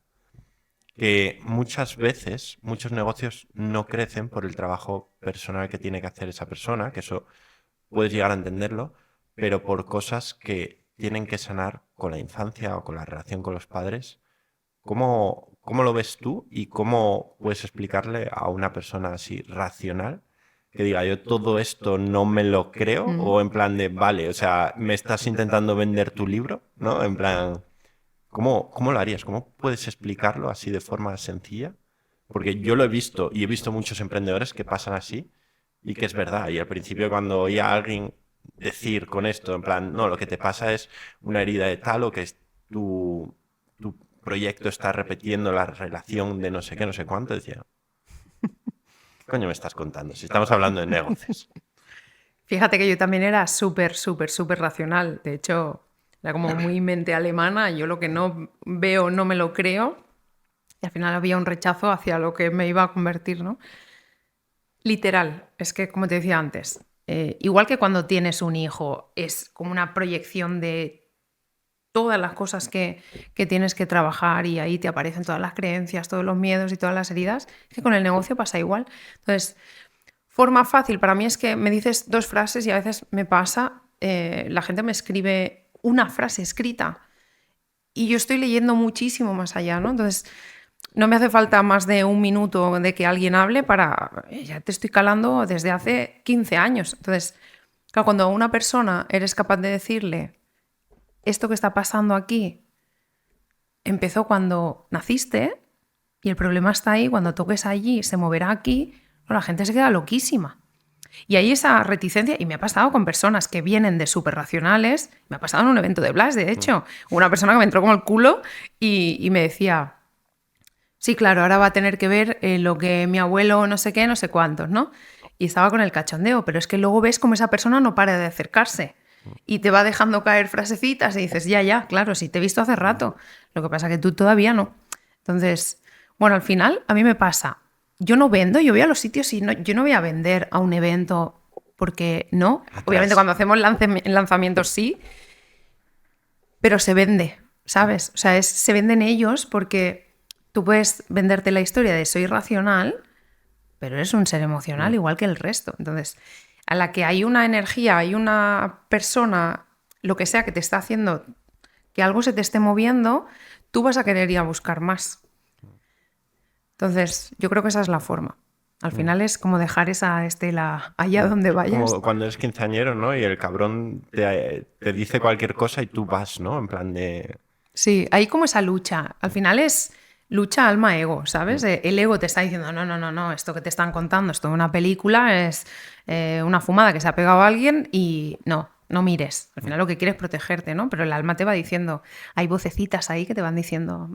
que muchas veces muchos negocios no crecen por el trabajo personal que tiene que hacer esa persona, que eso puedes llegar a entenderlo, pero por cosas que tienen que sanar con la infancia o con la relación con los padres. ¿Cómo lo ves tú y cómo puedes explicarle a una persona así racional que diga, yo todo esto no me lo creo? O en plan de, vale, o sea, me estás intentando vender tu libro, ¿no? En plan, ¿cómo lo harías? ¿Cómo puedes explicarlo así de forma sencilla? Porque yo lo he visto y he visto muchos emprendedores que pasan así y que es verdad. Y al principio cuando oía a alguien decir con esto, en plan, no, lo que te pasa es una herida de tal o que es tu proyecto está repitiendo la relación de no sé qué, no sé cuánto, decía, coño me estás contando? Si estamos hablando de negocios. Fíjate que yo también era súper racional. De hecho, era como muy mente alemana. Yo lo que no veo no me lo creo. Y al final había un rechazo hacia lo que me iba a convertir, ¿no? Literal. Es que, como te decía antes, igual que cuando tienes un hijo, es como una proyección de todas las cosas que tienes que trabajar y ahí te aparecen todas las creencias, todos los miedos y todas las heridas, es que con el negocio pasa igual. Entonces, forma fácil para mí es que me dices 2 frases y a veces me pasa, la gente me escribe una frase escrita y yo estoy leyendo muchísimo más allá, ¿no? Entonces, no me hace falta más de 1 minuto de que alguien hable para... Ya te estoy calando desde hace 15 años. Entonces, claro, cuando a una persona eres capaz de decirle esto que está pasando aquí empezó cuando naciste y el problema está ahí, cuando toques allí se moverá aquí, la gente se queda loquísima. Y hay esa reticencia, y me ha pasado con personas que vienen de súper racionales, me ha pasado en un evento de Blas, de hecho, una persona que me entró como el culo y me decía, sí, claro, ahora va a tener que ver lo que mi abuelo no sé qué, no sé cuántos, ¿no? Y estaba con el cachondeo, pero es que luego ves cómo esa persona no para de acercarse y te va dejando caer frasecitas y dices, ya, claro, sí, te he visto hace rato, lo que pasa que tú todavía no. Entonces, bueno, al final a mí me pasa, yo no vendo, yo voy a los sitios y yo no voy a vender a un evento porque no, obviamente cuando hacemos lanzamientos sí, pero se vende, ¿sabes? O sea, se venden ellos porque tú puedes venderte la historia de soy racional, pero eres un ser emocional igual que el resto. Entonces, a la que hay una energía, hay una persona, lo que sea que te está haciendo que algo se te esté moviendo, tú vas a querer ir a buscar más. Entonces, yo creo que esa es la forma. Al final es como dejar esa estela allá donde vayas. Como cuando eres quinceañero, ¿no? Y el cabrón te dice cualquier cosa y tú vas, ¿no? En plan de... Sí, hay como esa lucha. Al final es lucha alma-ego, ¿sabes? El ego te está diciendo, no, esto que te están contando, esto es una película, es una fumada que se ha pegado a alguien y no mires. Al final lo que quieres es protegerte, ¿no? Pero el alma te va diciendo, hay vocecitas ahí que te van diciendo,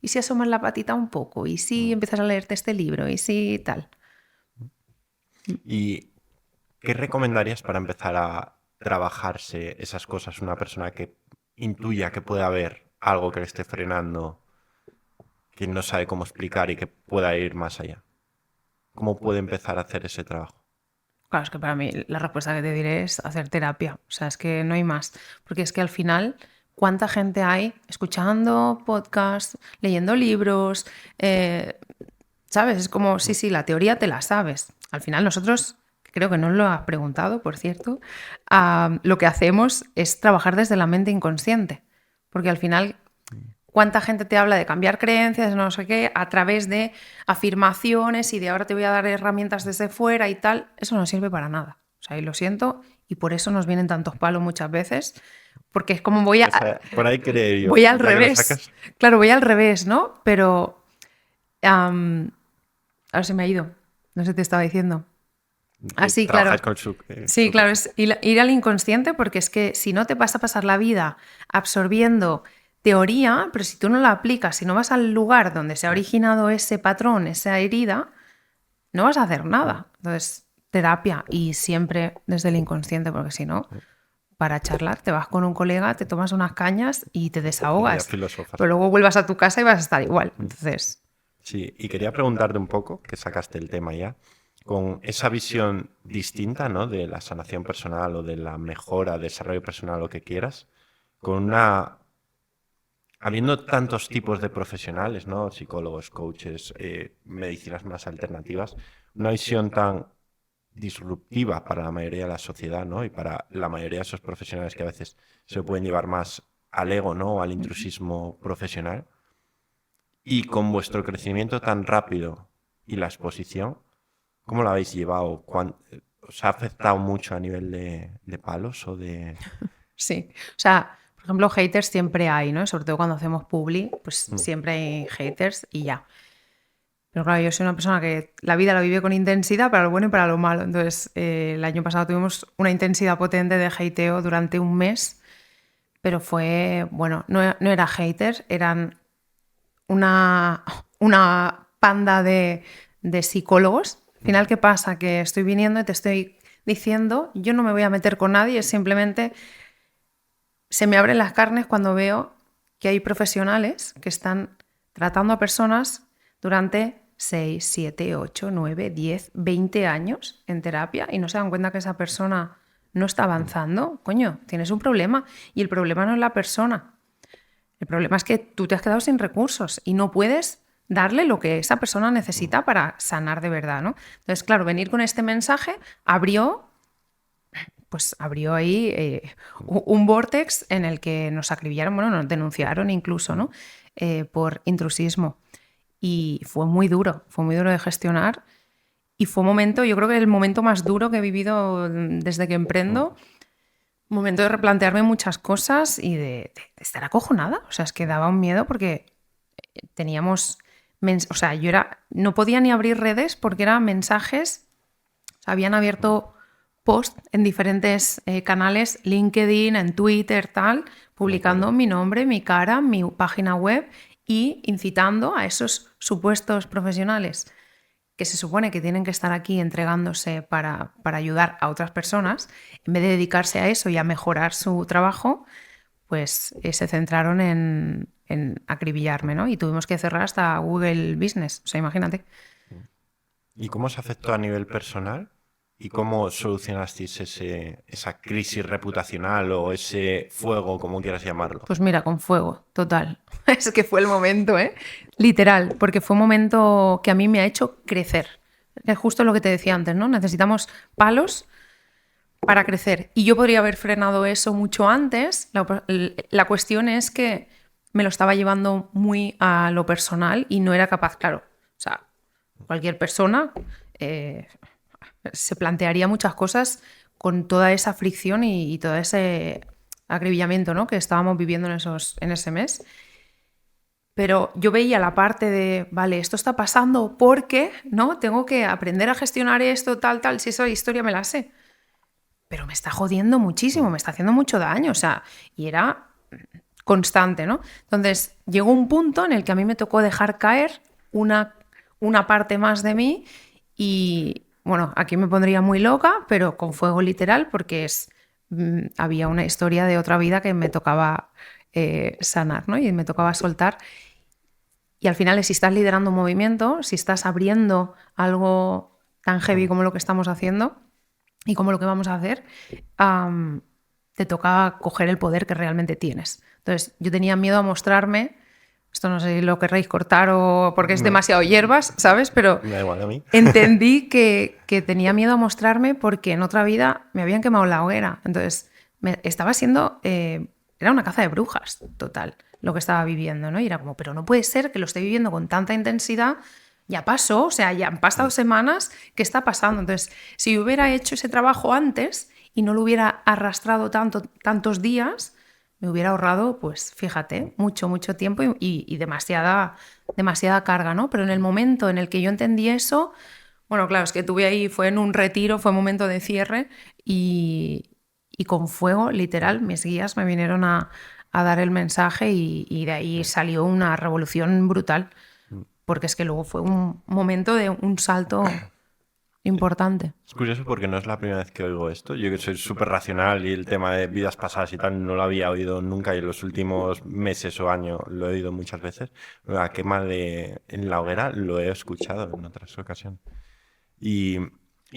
¿y si asomas la patita un poco? ¿Y si empiezas a leerte este libro? ¿Y si tal? ¿Y qué recomendarías para empezar a trabajarse esas cosas? Una persona que intuya que puede haber algo que le esté frenando, que no sabe cómo explicar y que pueda ir más allá. ¿Cómo puede empezar a hacer ese trabajo? Claro, es que para mí la respuesta que te diré es hacer terapia. O sea, es que no hay más. Porque es que al final, ¿cuánta gente hay escuchando podcasts, leyendo libros? ¿Sabes? Es como, sí, la teoría te la sabes. Al final nosotros, creo que no lo has preguntado, por cierto, lo que hacemos es trabajar desde la mente inconsciente. Porque al final, ¿cuánta gente te habla de cambiar creencias, no sé qué, a través de afirmaciones y de ahora te voy a dar herramientas desde fuera y tal? Eso no sirve para nada. O sea, y lo siento, y por eso nos vienen tantos palos muchas veces, porque es como O sea, por ahí quería yo. voy al Ya que lo revés. sacas. Claro, voy al revés, ¿no? Pero ahora se me ha ido. No sé, te estaba diciendo. Sí, claro. Trabajas con su... Sí, su- claro, es ir al inconsciente porque es que si no te vas a pasar la vida absorbiendo teoría, pero si tú no la aplicas, si no vas al lugar donde se ha originado ese patrón, esa herida, no vas a hacer nada. Entonces, terapia y siempre desde el inconsciente, porque si no, para charlar te vas con un colega, te tomas unas cañas y te Ya desahogas. filosofas. Pero luego vuelvas a tu casa y vas a estar igual. Entonces, Sí, y quería preguntarte un poco, que sacaste el tema ya, con esa visión distinta, ¿no? De la sanación personal o de la mejora, desarrollo personal, lo que quieras, con una... Habiendo tantos tipos de profesionales, ¿no? Psicólogos, coaches, medicinas más alternativas, una visión tan disruptiva para la mayoría de la sociedad, ¿no? Y para la mayoría de esos profesionales que a veces se pueden llevar más al ego, ¿no? O al intrusismo profesional. Y con vuestro crecimiento tan rápido y la exposición, ¿cómo lo habéis llevado? ¿Os ha afectado mucho a nivel de palos o de...? sí. O sea, por ejemplo, haters siempre hay, ¿no? Sobre todo cuando hacemos publi, pues siempre hay haters y ya. Pero claro, yo soy una persona que la vida la vive con intensidad para lo bueno y para lo malo. Entonces, el año pasado tuvimos una intensidad potente de hateo durante un mes, pero fue, bueno, no era haters, eran una panda de psicólogos final, ¿qué pasa? Que estoy viniendo y te estoy diciendo, yo no me voy a meter con nadie, es simplemente se me abren las carnes cuando veo que hay profesionales que están tratando a personas durante 6, 7, 8, 9, 10, 20 años en terapia y no se dan cuenta que esa persona no está avanzando. Coño, tienes un problema y el problema no es la persona. El problema es que tú te has quedado sin recursos y no puedes darle lo que esa persona necesita para sanar de verdad, ¿no? Entonces, claro, venir con este mensaje abrió ahí un vórtex en el que nos acribillaron, bueno, nos denunciaron incluso, ¿no? Por intrusismo. Y fue muy duro de gestionar. Y fue un momento, yo creo que el momento más duro que he vivido desde que emprendo, un momento de replantearme muchas cosas y de estar acojonada. O sea, es que daba un miedo porque teníamos... O sea, no podía ni abrir redes porque eran mensajes, o sea, habían abierto post en diferentes canales, LinkedIn, en Twitter, tal, publicando mi nombre, mi cara, mi página web y incitando a esos supuestos profesionales que se supone que tienen que estar aquí entregándose para ayudar a otras personas, en vez de dedicarse a eso y a mejorar su trabajo, pues se centraron en acribillarme, ¿no? Y tuvimos que cerrar hasta Google Business, o sea, imagínate. ¿Y cómo se afectó a nivel personal? ¿Y cómo solucionasteis esa crisis reputacional o ese fuego, como quieras llamarlo? Pues mira, con fuego, total. Es que fue el momento, ¿eh? Literal, porque fue un momento que a mí me ha hecho crecer. Es justo lo que te decía antes, ¿no? Necesitamos palos para crecer. Y yo podría haber frenado eso mucho antes. La cuestión es que me lo estaba llevando muy a lo personal y no era capaz, claro. O sea, cualquier persona se plantearía muchas cosas con toda esa fricción y todo ese acribillamiento, ¿no? que estábamos viviendo en ese mes. Pero yo veía la parte de, vale, esto está pasando porque, ¿no? Tengo que aprender a gestionar esto, tal, si esa historia me la sé. Pero me está jodiendo muchísimo, me está haciendo mucho daño, o sea, y era constante, ¿no? Entonces, llegó un punto en el que a mí me tocó dejar caer una parte más de mí y, bueno, aquí me pondría muy loca, pero con fuego literal, porque había una historia de otra vida que me tocaba sanar, ¿no? Y me tocaba soltar. Y al final, si estás liderando un movimiento, si estás abriendo algo tan heavy como lo que estamos haciendo y como lo que vamos a hacer, te toca coger el poder que realmente tienes. Entonces, yo tenía miedo a mostrarme. Esto no sé si lo querréis cortar o porque es demasiado hierbas, ¿sabes? Pero me da igual a mí. Entendí que tenía miedo a mostrarme porque en otra vida me habían quemado la hoguera. Entonces, estaba siendo... era una caza de brujas, total, lo que estaba viviendo, ¿no? Y era como, pero no puede ser que lo esté viviendo con tanta intensidad. Ya pasó, o sea, ya han pasado semanas, ¿qué está pasando? Entonces, si hubiera hecho ese trabajo antes y no lo hubiera arrastrado tantos días, me hubiera ahorrado, pues fíjate, mucho tiempo y demasiada carga, ¿no? Pero en el momento en el que yo entendí eso, bueno, claro, es que tuve ahí, fue en un retiro, fue un momento de cierre y con fuego, literal, mis guías me vinieron a dar el mensaje y de ahí salió una revolución brutal, porque es que luego fue un momento de un salto importante. Es curioso porque no es la primera vez que oigo esto. Yo que soy súper racional y el tema de vidas pasadas y tal no lo había oído nunca y en los últimos meses o años lo he oído muchas veces. La quema en la hoguera lo he escuchado en otras ocasiones. ¿Y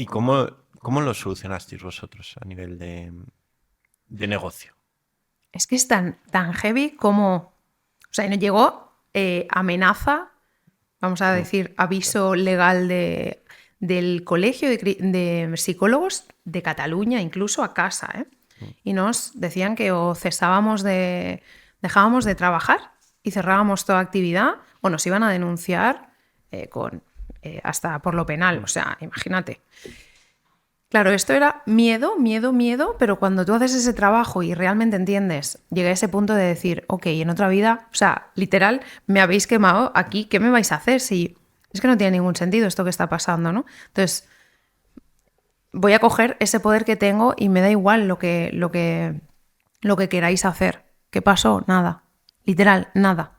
cómo lo solucionasteis vosotros a nivel de negocio? Es que es tan heavy como... O sea, nos llegó amenaza, vamos a decir, aviso legal del Colegio de Psicólogos de Cataluña, incluso a casa, ¿eh? Y nos decían que o dejábamos de trabajar y cerrábamos toda actividad o nos iban a denunciar hasta por lo penal, o sea, imagínate. Claro, esto era miedo, pero cuando tú haces ese trabajo y realmente entiendes, llega a ese punto de decir, ok, en otra vida, o sea, literal, me habéis quemado aquí, ¿qué me vais a hacer? Si es que no tiene ningún sentido esto que está pasando, ¿no? Entonces, voy a coger ese poder que tengo y me da igual lo que queráis hacer. ¿Qué pasó? Nada. Literal, nada.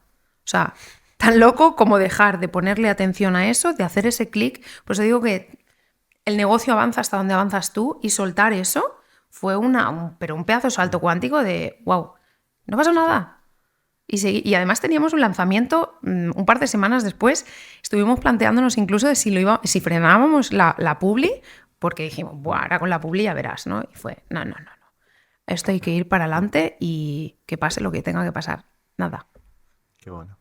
O sea, tan loco como dejar de ponerle atención a eso, de hacer ese clic. Pues te digo que el negocio avanza hasta donde avanzas tú y soltar eso fue pero un pedazo de salto cuántico de, wow, no pasa nada. Y además teníamos un lanzamiento un par de semanas después, estuvimos planteándonos incluso de si frenábamos la publi, porque dijimos, buah, ahora con la publi ya verás, ¿no? Y fue, no. Esto hay que ir para adelante y que pase lo que tenga que pasar. Nada. Qué bueno.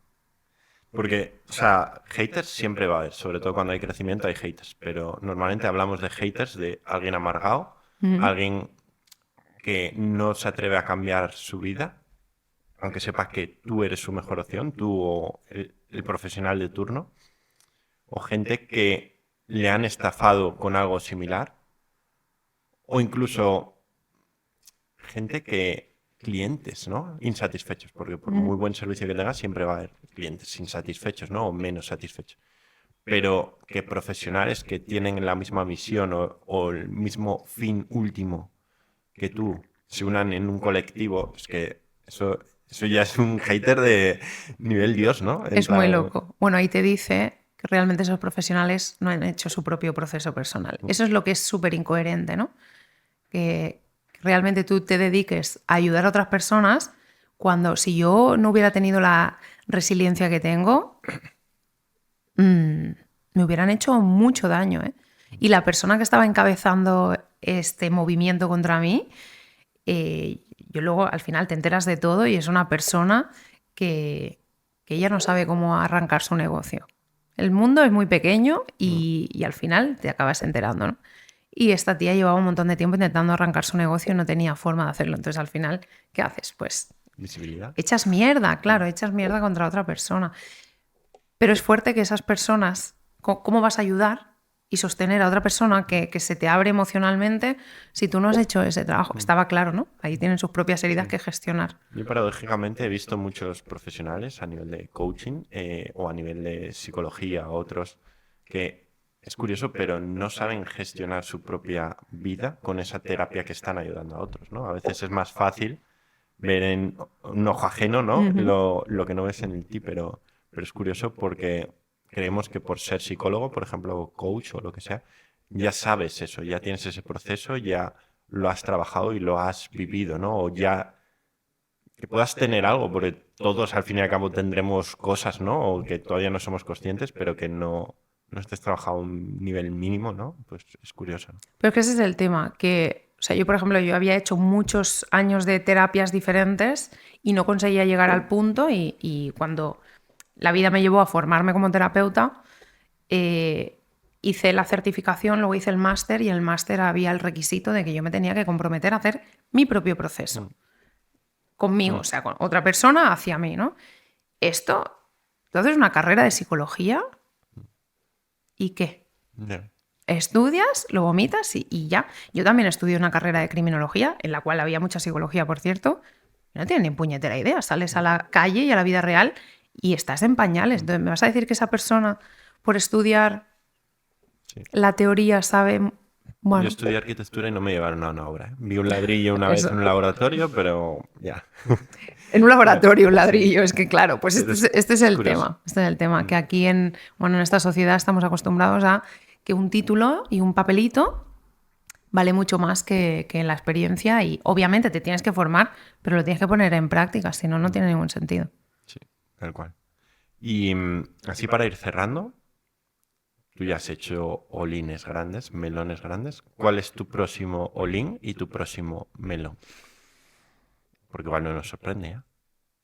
Porque, o sea, haters siempre va a haber, sobre todo cuando hay crecimiento hay haters, pero normalmente hablamos de haters de alguien amargado, alguien que no se atreve a cambiar su vida, aunque sepa que tú eres su mejor opción, tú o el profesional de turno, o gente que le han estafado con algo similar, o incluso gente clientes, ¿no? Insatisfechos, porque por muy buen servicio que tengas siempre va a haber clientes insatisfechos, ¿no? O menos satisfechos. Pero que profesionales que tienen la misma misión o el mismo fin último que tú se unan en un colectivo, es que eso ya es un hater de nivel Dios, ¿no? Es muy loco. Bueno, ahí te dice que realmente esos profesionales no han hecho su propio proceso personal. Eso es lo que es súper incoherente, ¿no? Que realmente tú te dediques a ayudar a otras personas cuando si yo no hubiera tenido la resiliencia que tengo, me hubieran hecho mucho daño, ¿eh? Y la persona que estaba encabezando este movimiento contra mí, yo luego al final te enteras de todo y es una persona que ella no sabe cómo arrancar su negocio. El mundo es muy pequeño y al final te acabas enterando, ¿no? Y esta tía llevaba un montón de tiempo intentando arrancar su negocio y no tenía forma de hacerlo. Entonces al final, ¿qué haces? Pues visibilidad. Echas mierda, claro, echas mierda contra otra persona. Pero es fuerte que esas personas, ¿cómo vas a ayudar y sostener a otra persona que se te abre emocionalmente si tú no has hecho ese trabajo? Estaba claro, ¿no? Ahí tienen sus propias heridas que gestionar. Yo paradójicamente he visto muchos profesionales a nivel de coaching o a nivel de psicología, otros que es curioso, pero no saben gestionar su propia vida con esa terapia que están ayudando a otros, ¿no? A veces es más fácil ver en un ojo ajeno, ¿no? Lo que no ves en el ti, pero es curioso porque creemos que por ser psicólogo, por ejemplo, coach o lo que sea, ya sabes eso, ya tienes ese proceso, ya lo has trabajado y lo has vivido, ¿no? O ya que puedas tener algo, porque todos al fin y al cabo tendremos cosas, ¿no? O que todavía no somos conscientes, pero que no estés trabajando a un nivel mínimo, ¿no? Pues es curioso, ¿no? Pero es que ese es el tema, que, o sea, yo por ejemplo, yo había hecho muchos años de terapias diferentes y no conseguía llegar al punto y cuando la vida me llevó a formarme como terapeuta, hice la certificación, luego hice el máster y el máster había el requisito de que yo me tenía que comprometer a hacer mi propio proceso. Conmigo, o sea, con otra persona hacia mí, ¿no? Esto, tú haces una carrera de psicología ¿y qué? Yeah. Estudias, lo vomitas y ya. Yo también estudié una carrera de criminología, en la cual había mucha psicología, por cierto. No tienes ni puñetera idea. Sales a la calle y a la vida real y estás en pañales. Entonces, ¿me vas a decir que esa persona, por estudiar la teoría, sabe...? Bueno, yo estudié arquitectura y no me llevaron a una obra, ¿eh? Vi un ladrillo una vez en un laboratorio, pero ya. En un laboratorio, un ladrillo, es que claro, pues este es el curioso. tema. Este es el tema, que aquí en esta sociedad estamos acostumbrados a que un título y un papelito vale mucho más que la experiencia y obviamente te tienes que formar, pero lo tienes que poner en práctica, si no, no tiene ningún sentido. Sí, tal cual. Y así para ir cerrando, tú ya has hecho olines grandes, melones grandes. ¿Cuál es tu próximo olín y tu próximo melón? Porque igual no nos sorprende,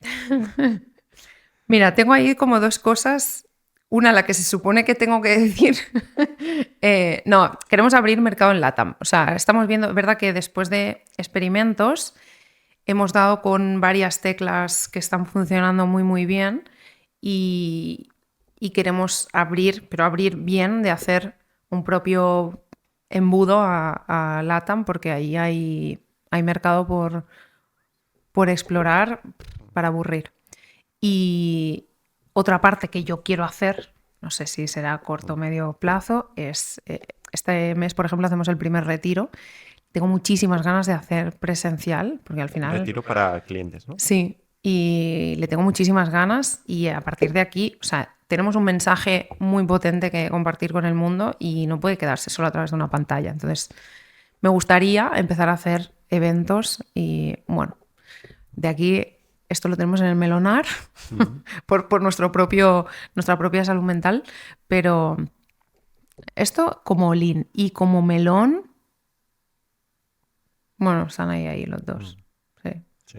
¿eh? Mira, tengo ahí como dos cosas. Una, la que se supone que tengo que decir. No, queremos abrir mercado en LATAM. O sea, estamos viendo, es verdad que después de experimentos hemos dado con varias teclas que están funcionando muy, muy bien y queremos abrir, pero abrir bien, de hacer un propio embudo a LATAM, porque ahí hay mercado por explorar para aburrir. Y otra parte que yo quiero hacer, no sé si será a corto o medio plazo, es este mes, por ejemplo, hacemos el primer retiro. Tengo muchísimas ganas de hacer presencial, porque al final... Retiro para clientes, ¿no? Sí, y le tengo muchísimas ganas y a partir de aquí, o sea, tenemos un mensaje muy potente que compartir con el mundo y no puede quedarse solo a través de una pantalla. Entonces, me gustaría empezar a hacer eventos y, bueno, de aquí, esto lo tenemos en el Melonar, por nuestra propia salud mental, pero esto como Lean y como Melón, bueno, están ahí los dos. Sí. Sí.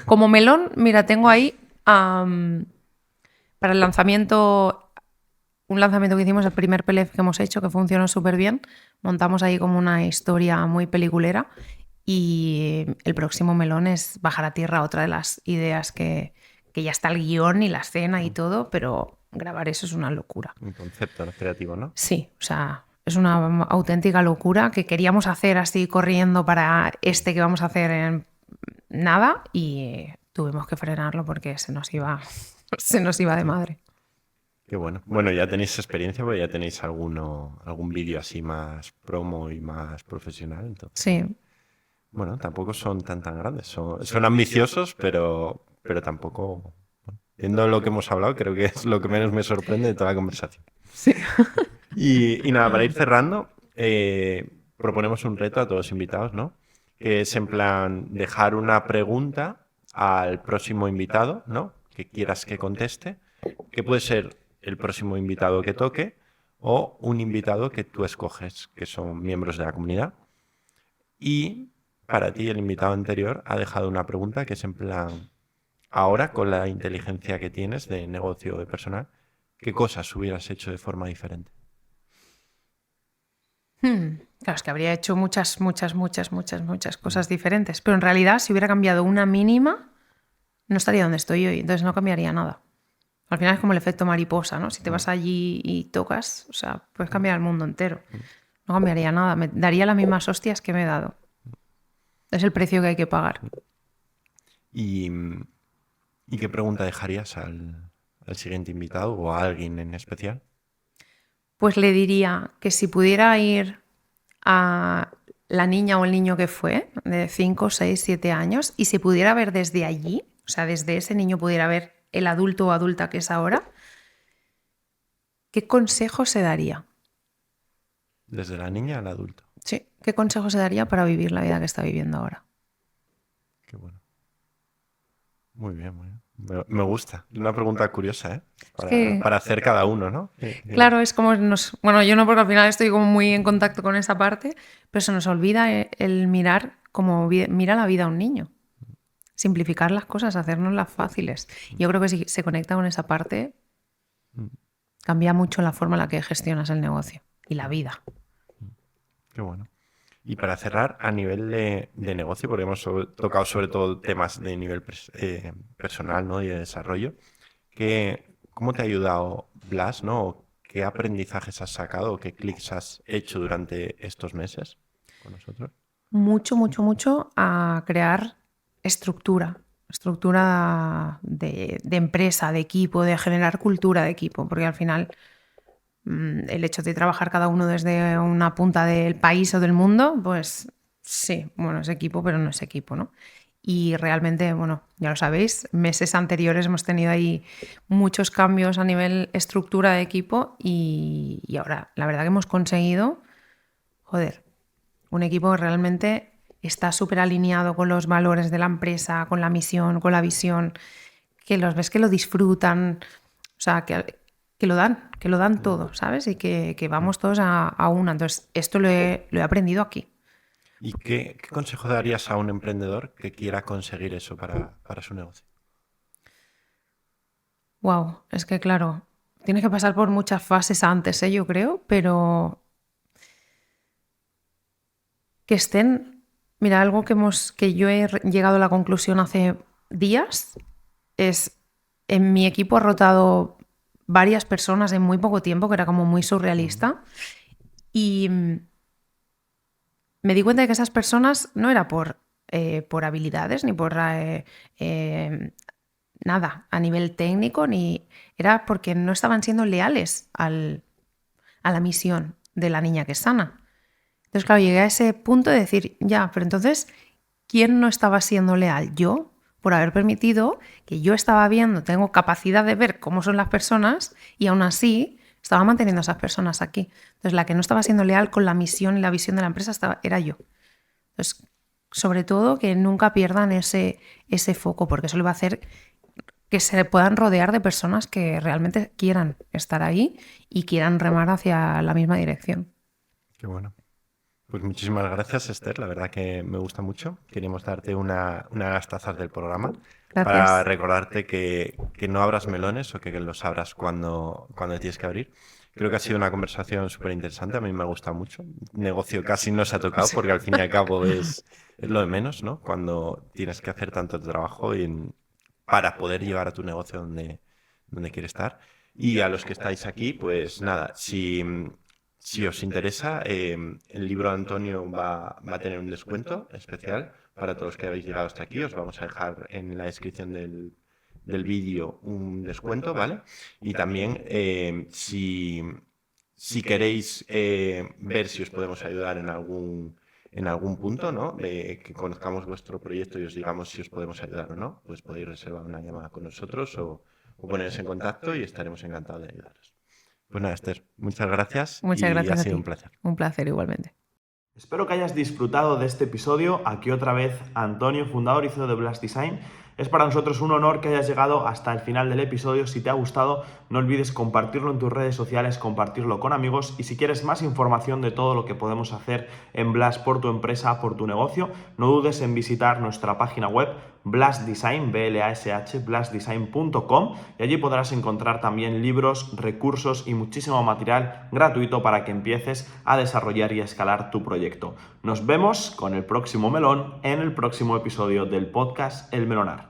Como Melón, mira, tengo ahí para el lanzamiento, un lanzamiento que hicimos, el primer PLF que hemos hecho, que funcionó súper bien. Montamos ahí como una historia muy peliculera y el próximo Melón es bajar a tierra, otra de las ideas que ya está el guión y la escena y todo, pero grabar eso es una locura. Un concepto, ¿no? Creativo, ¿no? Sí, o sea, es una auténtica locura que queríamos hacer así corriendo para este que vamos a hacer en nada y tuvimos que frenarlo porque se nos iba de madre. Qué bueno. Bueno, ya tenéis experiencia, porque ya tenéis algún vídeo así más promo y más profesional. Entonces, Sí, bueno, tampoco son tan grandes. Son ambiciosos, pero tampoco... bueno, viendo lo que hemos hablado, creo que es lo que menos me sorprende de toda la conversación. sí. Y nada, para ir cerrando, proponemos un reto a todos los invitados, ¿no? Que es en plan dejar una pregunta al próximo invitado, ¿no? Que quieras que conteste, que puede ser el próximo invitado que toque o un invitado que tú escoges, que son miembros de la comunidad. Y para ti, el invitado anterior ha dejado una pregunta que es en plan, ahora con la inteligencia que tienes de negocio o de personal, ¿qué cosas hubieras hecho de forma diferente? Claro, es que habría hecho muchas cosas diferentes, pero en realidad si hubiera cambiado una mínima, no estaría donde estoy hoy, entonces no cambiaría nada. Al final es como el efecto mariposa, ¿no? Si te vas allí y tocas, o sea, puedes cambiar el mundo entero. No cambiaría nada, me daría las mismas hostias que me he dado. Es el precio que hay que pagar. ¿Y qué pregunta dejarías al siguiente invitado o a alguien en especial? Pues le diría que si pudiera ir a la niña o el niño que fue, de 5, 6, 7 años, y si pudiera ver desde allí, o sea, desde ese niño pudiera ver el adulto o adulta que es ahora, ¿qué consejo se daría? Desde la niña al adulto. Sí, ¿qué consejo se daría para vivir la vida que está viviendo ahora? Qué bueno. Muy bien, muy bien. Me gusta. Una pregunta curiosa, ¿eh? Para hacer cada uno, ¿no? Claro, es como bueno, yo no, porque al final estoy como muy en contacto con esa parte, pero se nos olvida el mirar como mira la vida a un niño. Simplificar las cosas, hacernoslas fáciles. Yo creo que si se conecta con esa parte, cambia mucho la forma en la que gestionas el negocio y la vida. Qué bueno. Y para cerrar, a nivel de negocio, porque hemos tocado sobre todo temas de nivel personal, ¿no? Y de desarrollo, ¿cómo te ha ayudado Blas, ¿no? ¿Qué aprendizajes has sacado o qué clics has hecho durante estos meses con nosotros? Mucho a crear estructura de empresa, de equipo, de generar cultura de equipo, porque al final el hecho de trabajar cada uno desde una punta del país o del mundo, pues sí, bueno, es equipo, pero no es equipo, ¿no? Y realmente, bueno, ya lo sabéis, meses anteriores hemos tenido ahí muchos cambios a nivel estructura de equipo y ahora la verdad que hemos conseguido, joder, un equipo que realmente está súper alineado con los valores de la empresa, con la misión, con la visión, que los ves que lo disfrutan, o sea, que lo dan todo, ¿sabes? Y que vamos todos a una. Entonces, esto lo he aprendido aquí. ¿Y qué consejo darías a un emprendedor que quiera conseguir eso para su negocio? Wow, es que claro, tienes que pasar por muchas fases antes, yo creo, pero que estén. Mira, algo que yo he llegado a la conclusión hace días es, en mi equipo ha rotado varias personas en muy poco tiempo, que era como muy surrealista, y me di cuenta de que esas personas no era por habilidades ni por nada a nivel técnico, ni era porque no estaban siendo leales a la misión de la niña que es sana. Entonces, claro, llegué a ese punto de decir, ya, pero entonces, ¿quién no estaba siendo leal? ¿Yo? por haber permitido que yo estaba viendo, tengo capacidad de ver cómo son las personas y aún así estaba manteniendo a esas personas aquí. Entonces, la que no estaba siendo leal con la misión y la visión de la empresa era yo. Entonces, sobre todo, que nunca pierdan ese foco, porque eso le va a hacer que se puedan rodear de personas que realmente quieran estar ahí y quieran remar hacia la misma dirección. Qué bueno. Pues muchísimas gracias, Esther. La verdad que me gusta mucho. Queríamos darte una las tazas del programa para Gracias. recordarte que no abras melones o que los abras cuando tienes que abrir. Creo que ha sido una conversación súper interesante. A mí me ha gustado mucho. Negocio casi no se ha tocado porque al fin y al cabo es lo de menos, ¿no? Cuando tienes que hacer tanto trabajo para poder llevar a tu negocio donde quiere estar. Y a los que estáis aquí, pues nada, si os interesa, el libro de Antonio va a tener un descuento especial para todos los que habéis llegado hasta aquí. Os vamos a dejar en la descripción del vídeo un descuento, ¿vale? Y también si queréis ver si os podemos ayudar en algún punto, ¿no? Que conozcamos vuestro proyecto y os digamos si os podemos ayudar o no, pues podéis reservar una llamada con nosotros o poneros en contacto y estaremos encantados de ayudaros. Pues nada, Esther, muchas gracias Muchas y gracias ha a sido ti. un placer. Un placer igualmente. Espero que hayas disfrutado de este episodio. Aquí otra vez Antonio, fundador y CEO de Blast Design. Es para nosotros un honor que hayas llegado hasta el final del episodio. Si te ha gustado, no olvides compartirlo en tus redes sociales, compartirlo con amigos y si quieres más información de todo lo que podemos hacer en Blast por tu empresa, por tu negocio, no dudes en visitar nuestra página web Blast Design, blastdesign.com y allí podrás encontrar también libros, recursos y muchísimo material gratuito para que empieces a desarrollar y a escalar tu proyecto. Nos vemos con el próximo melón en el próximo episodio del podcast El Melonar.